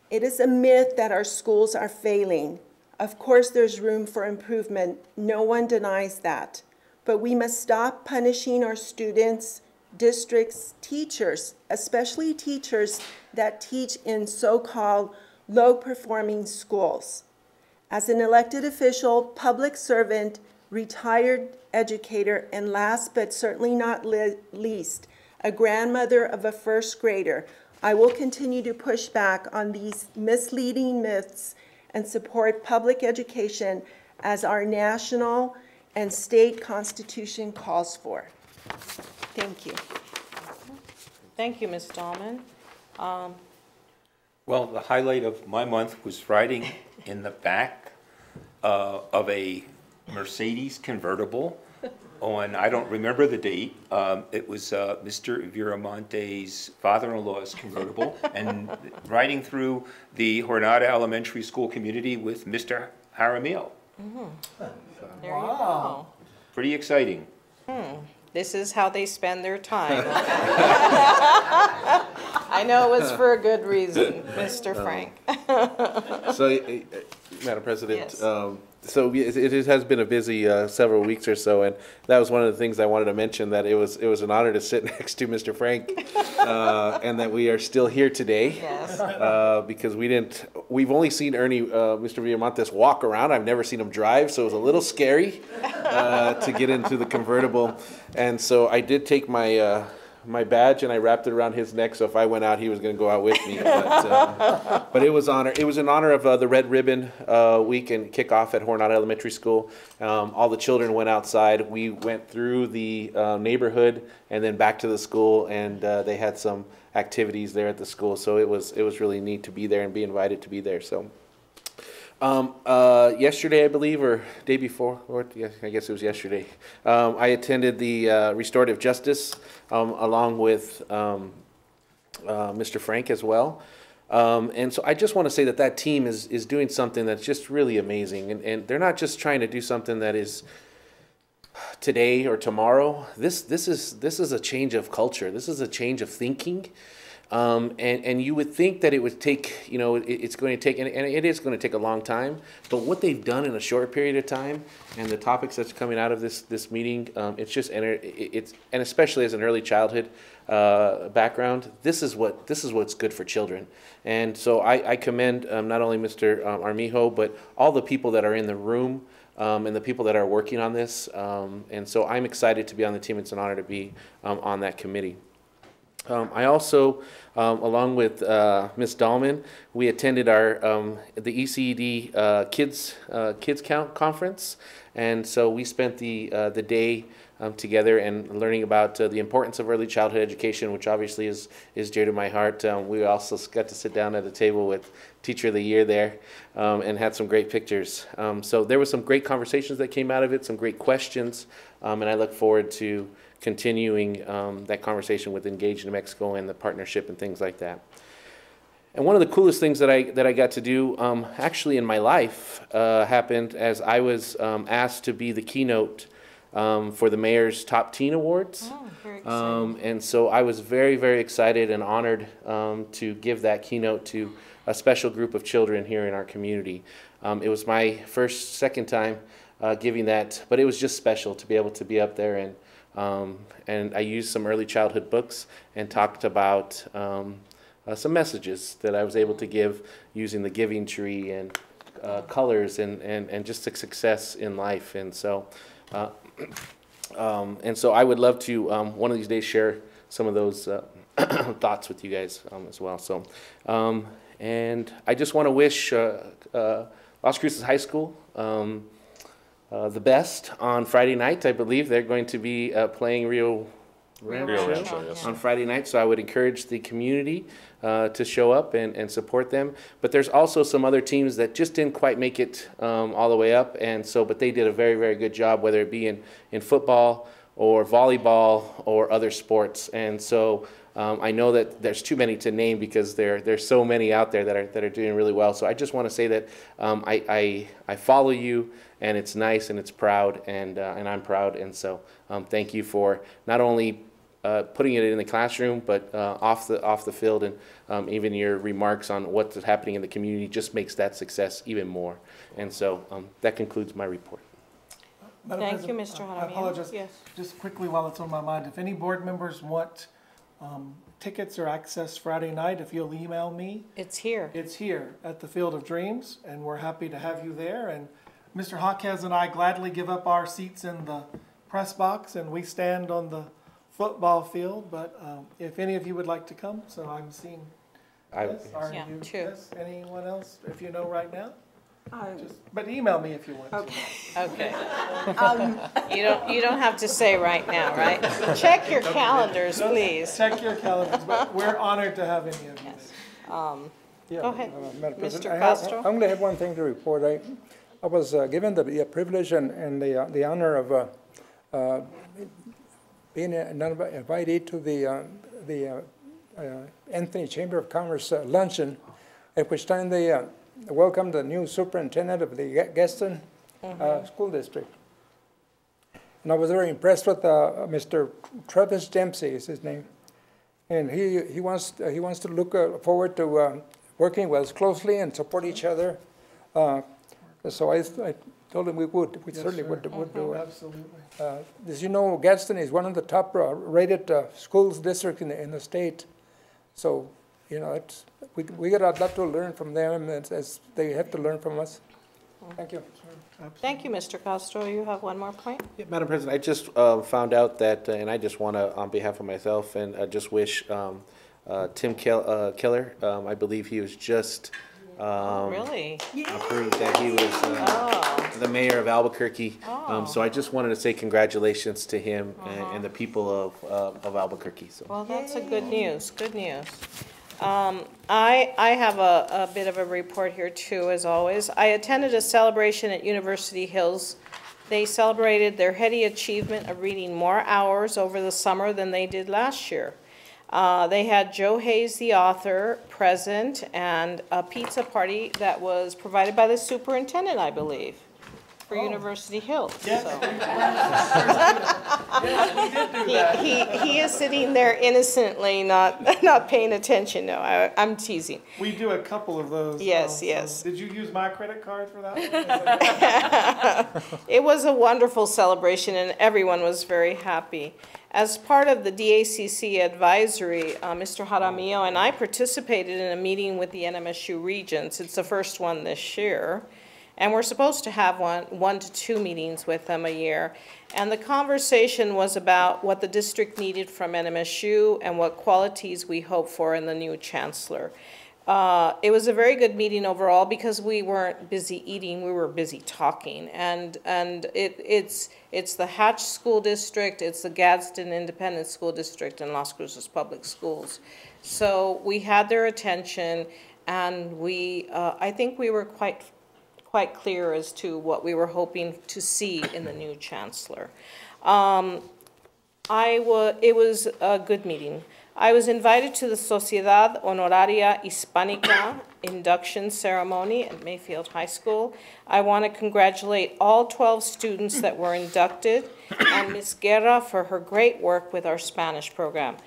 It is a myth that our schools are failing. Of course, there's room for improvement. No one denies that. But we must stop punishing our students, districts, teachers, especially teachers that teach in so-called low-performing schools. As an elected official, public servant, retired educator, and last but certainly not least, a grandmother of a first grader, I will continue to push back on these misleading myths and support public education as our national and state constitution calls for. Thank you. Thank you, Ms. Dahlman. Well, the highlight of my month was riding in the back of a Mercedes convertible on, I don't remember the date, it was Mr. Viramonte's father-in-law's convertible, and riding through the Jornada Elementary School community with Mr. Jaramillo. There you go. Pretty exciting. This is how they spend their time. I know it was for a good reason, Mr. Frank. So, Madam President, Yes. so it has been a busy several weeks or so, and that was one of the things I wanted to mention, that it was an honor to sit next to Mr. Frank, and that we are still here today. Yes. Because we've only seen Mr. Villamontes walk around. I've never seen him drive, so it was a little scary to get into the convertible. And so I did take my badge and I wrapped it around his neck, so if I went out, he was going to go out with me. But it was in honor of the Red Ribbon Week and kickoff at Jornada Elementary School. All the children went outside. We went through the neighborhood and then back to the school, and they had some activities there at the school. So it was really neat to be there and be invited to be there. So. Yesterday, I believe, or day before, or yeah, I guess it was yesterday, I attended the restorative justice along with Mr. Frank as well. And so I just want to say that team is doing something that's just really amazing. And they're not just trying to do something that is today or tomorrow. This is a change of culture. This is a change of thinking. And you would think that it would take, you know, it's going to take, and it is going to take a long time, but what they've done in a short period of time and the topics that's coming out of this meeting, it's just, and especially as an early childhood background, this is what's good for children. And so I commend not only Mr. Armijo, but all the people that are in the room and the people that are working on this. And so I'm excited to be on the team. It's an honor to be on that committee. I also, along with Ms. Dahlman, we attended the ECED Kids Count Conference, and so we spent the day together and learning about the importance of early childhood education, which obviously is dear to my heart. We also got to sit down at a table with Teacher of the Year there and had some great pictures. So there were some great conversations that came out of it, some great questions, and I look forward to continuing that conversation with Engage New Mexico and the partnership and things like that. And one of the coolest things that I got to do actually in my life happened as I was asked to be the keynote for the Mayor's Top Teen Awards. Oh, very exciting. And so I was very, very excited and honored to give that keynote to a special group of children here in our community. It was my second time giving that, but it was just special to be able to be up there, and I used some early childhood books and talked about some messages that I was able to give using the giving tree and colors and just the success in life. And so I would love to one of these days share some of those thoughts with you guys as well. So and I just want to wish Las Cruces High School the best on Friday night. I believe they're going to be playing Rio Rancho yes. on Friday night, so I would encourage the community to show up and support them. But there's also some other teams that just didn't quite make it all the way up, and so but they did a very, very good job, whether it be in football or volleyball or other sports. And so I know that there's too many to name because there's so many out there that are doing really well. So I just want to say that I follow you, and it's nice and it's proud, and I'm proud. And so thank you for not only putting it in the classroom, but off the field, and even your remarks on what's happening in the community just makes that success even more. And so that concludes my report. Madam Thank you, President, Mr. I Jaramillo. apologize. Yes. Just quickly while it's on my mind, if any board members want tickets or access Friday night, if you'll email me. It's here. It's here at the Field of Dreams, and we're happy to have you there. And Mr. Jaquez and I gladly give up our seats in the press box, and we stand on the football field. But if any of you would like to come, so I'm seeing this. Are Yeah, you, two. yes? Anyone else, if you know right now? But email me if you want to. Okay. You don't have to say right now, right? Check your calendars, please. Check your calendars, but we're honored to have any of you. Yeah, Go ahead, Madam President, Mr. Castro. I only have one thing to report. I was given the privilege and the honor of being invited to the Anthony Chamber of Commerce luncheon, at which time they welcomed the new superintendent of the Gaston School District. And I was very impressed with Mr. Travis Dempsey is his name, and he wants to look forward to working with us closely and support each other. So I told him we certainly would do it. Absolutely. As you know, Gadsden is one of the top rated schools districts in the state. So, you know, we got a lot to learn from them as they have to learn from us. Thank you. Thank you, Mr. Castro. You have one more point? Yeah, Madam President, I just found out that, and I just want to, on behalf of myself, and just wish Tim Keller, I believe he was just Really? approved that he was the mayor of Albuquerque. So I just wanted to say congratulations to him and the people of Albuquerque. So. Well, that's a good news. Good news. I have a bit of a report here too, as always. I attended a celebration at University Hills. They celebrated their heady achievement of reading more hours over the summer than they did last year. They had Joe Hayes, the author, present, and a pizza party that was provided by the superintendent, I believe, for University Hills. Yes. So. He is sitting there innocently, not paying attention. No, I'm teasing. We do a couple of those. Yes, so yes. Did you use my credit card for that one? It was a wonderful celebration, and everyone was very happy. As part of the DACC advisory, Mr. Jaramillo and I participated in a meeting with the NMSU Regents. It's the first one this year. And we're supposed to have one to two meetings with them a year. And the conversation was about what the district needed from NMSU and what qualities we hope for in the new chancellor. It was a very good meeting overall because we weren't busy eating, we were busy talking. And it's the Hatch School District, it's the Gadsden Independent School District, and Las Cruces Public Schools. So we had their attention, and I think we were quite clear as to what we were hoping to see in the new chancellor. It was a good meeting. I was invited to the Sociedad Honoraria Hispánica induction ceremony at Mayfield High School. I want to congratulate all 12 students that were inducted and Ms. Guerra for her great work with our Spanish program.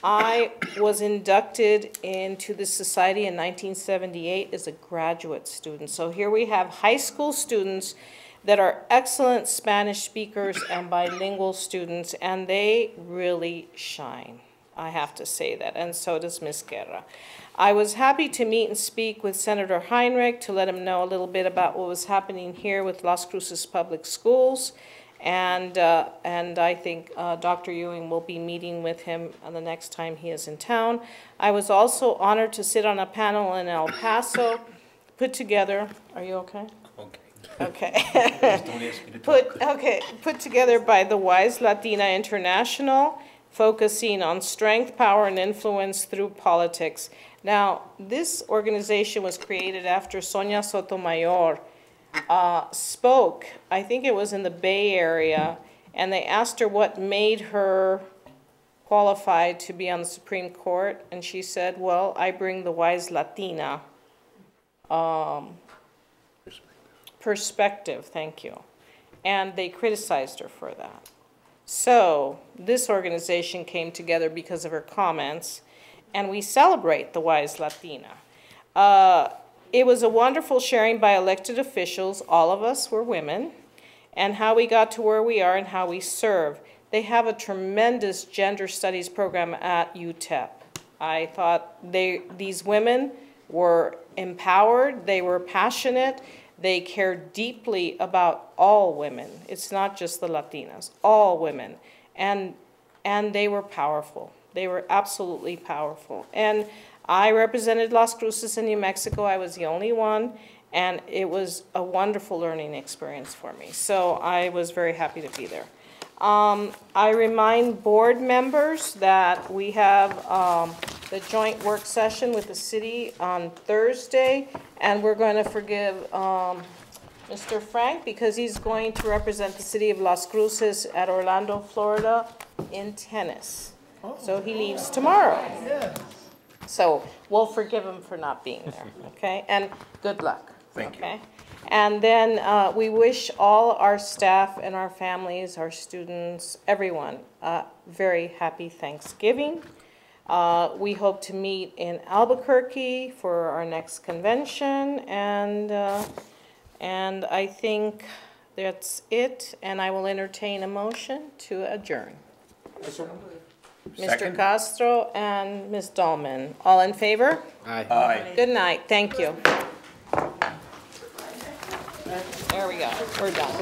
I was inducted into the society in 1978 as a graduate student. So here we have high school students that are excellent Spanish speakers and bilingual students, and they really shine. I have to say that, and so does Ms. Guerra. I was happy to meet and speak with Senator Heinrich to let him know a little bit about what was happening here with Las Cruces Public Schools. And I think Dr. Ewing will be meeting with him the next time he is in town. I was also honored to sit on a panel in El Paso, put together, are you okay? Okay. Put together by the Wise Latina International, focusing on strength, power, and influence through politics. Now, this organization was created after Sonia Sotomayor spoke, I think it was in the Bay Area, and they asked her what made her qualified to be on the Supreme Court, and she said, well, I bring the Wise Latina perspective, thank you. And they criticized her for that. So this organization came together because of her comments, and we celebrate the Wise Latina. It was a wonderful sharing by elected officials, all of us were women, and how we got to where we are and how we serve. They have a tremendous gender studies program at UTEP. I thought these women were empowered, they were passionate, they cared deeply about all women. It's not just the Latinas, all women. And they were powerful. They were absolutely powerful. And I represented Las Cruces in New Mexico. I was the only one, and it was a wonderful learning experience for me. So I was very happy to be there. I remind board members that we have the joint work session with the city on Thursday, and we're going to forgive Mr. Frank because he's going to represent the city of Las Cruces at Orlando, Florida in tennis. So he leaves tomorrow. So we'll forgive him for not being there, okay? And good luck. Thank you. And then we wish all our staff and our families, our students, everyone, a very happy Thanksgiving. We hope to meet in Albuquerque for our next convention, and I think that's it, and I will entertain a motion to adjourn. Mr. Castro and Ms. Dahlman, all in favor? Aye. Aye. Good night, thank you. There we go, we're done.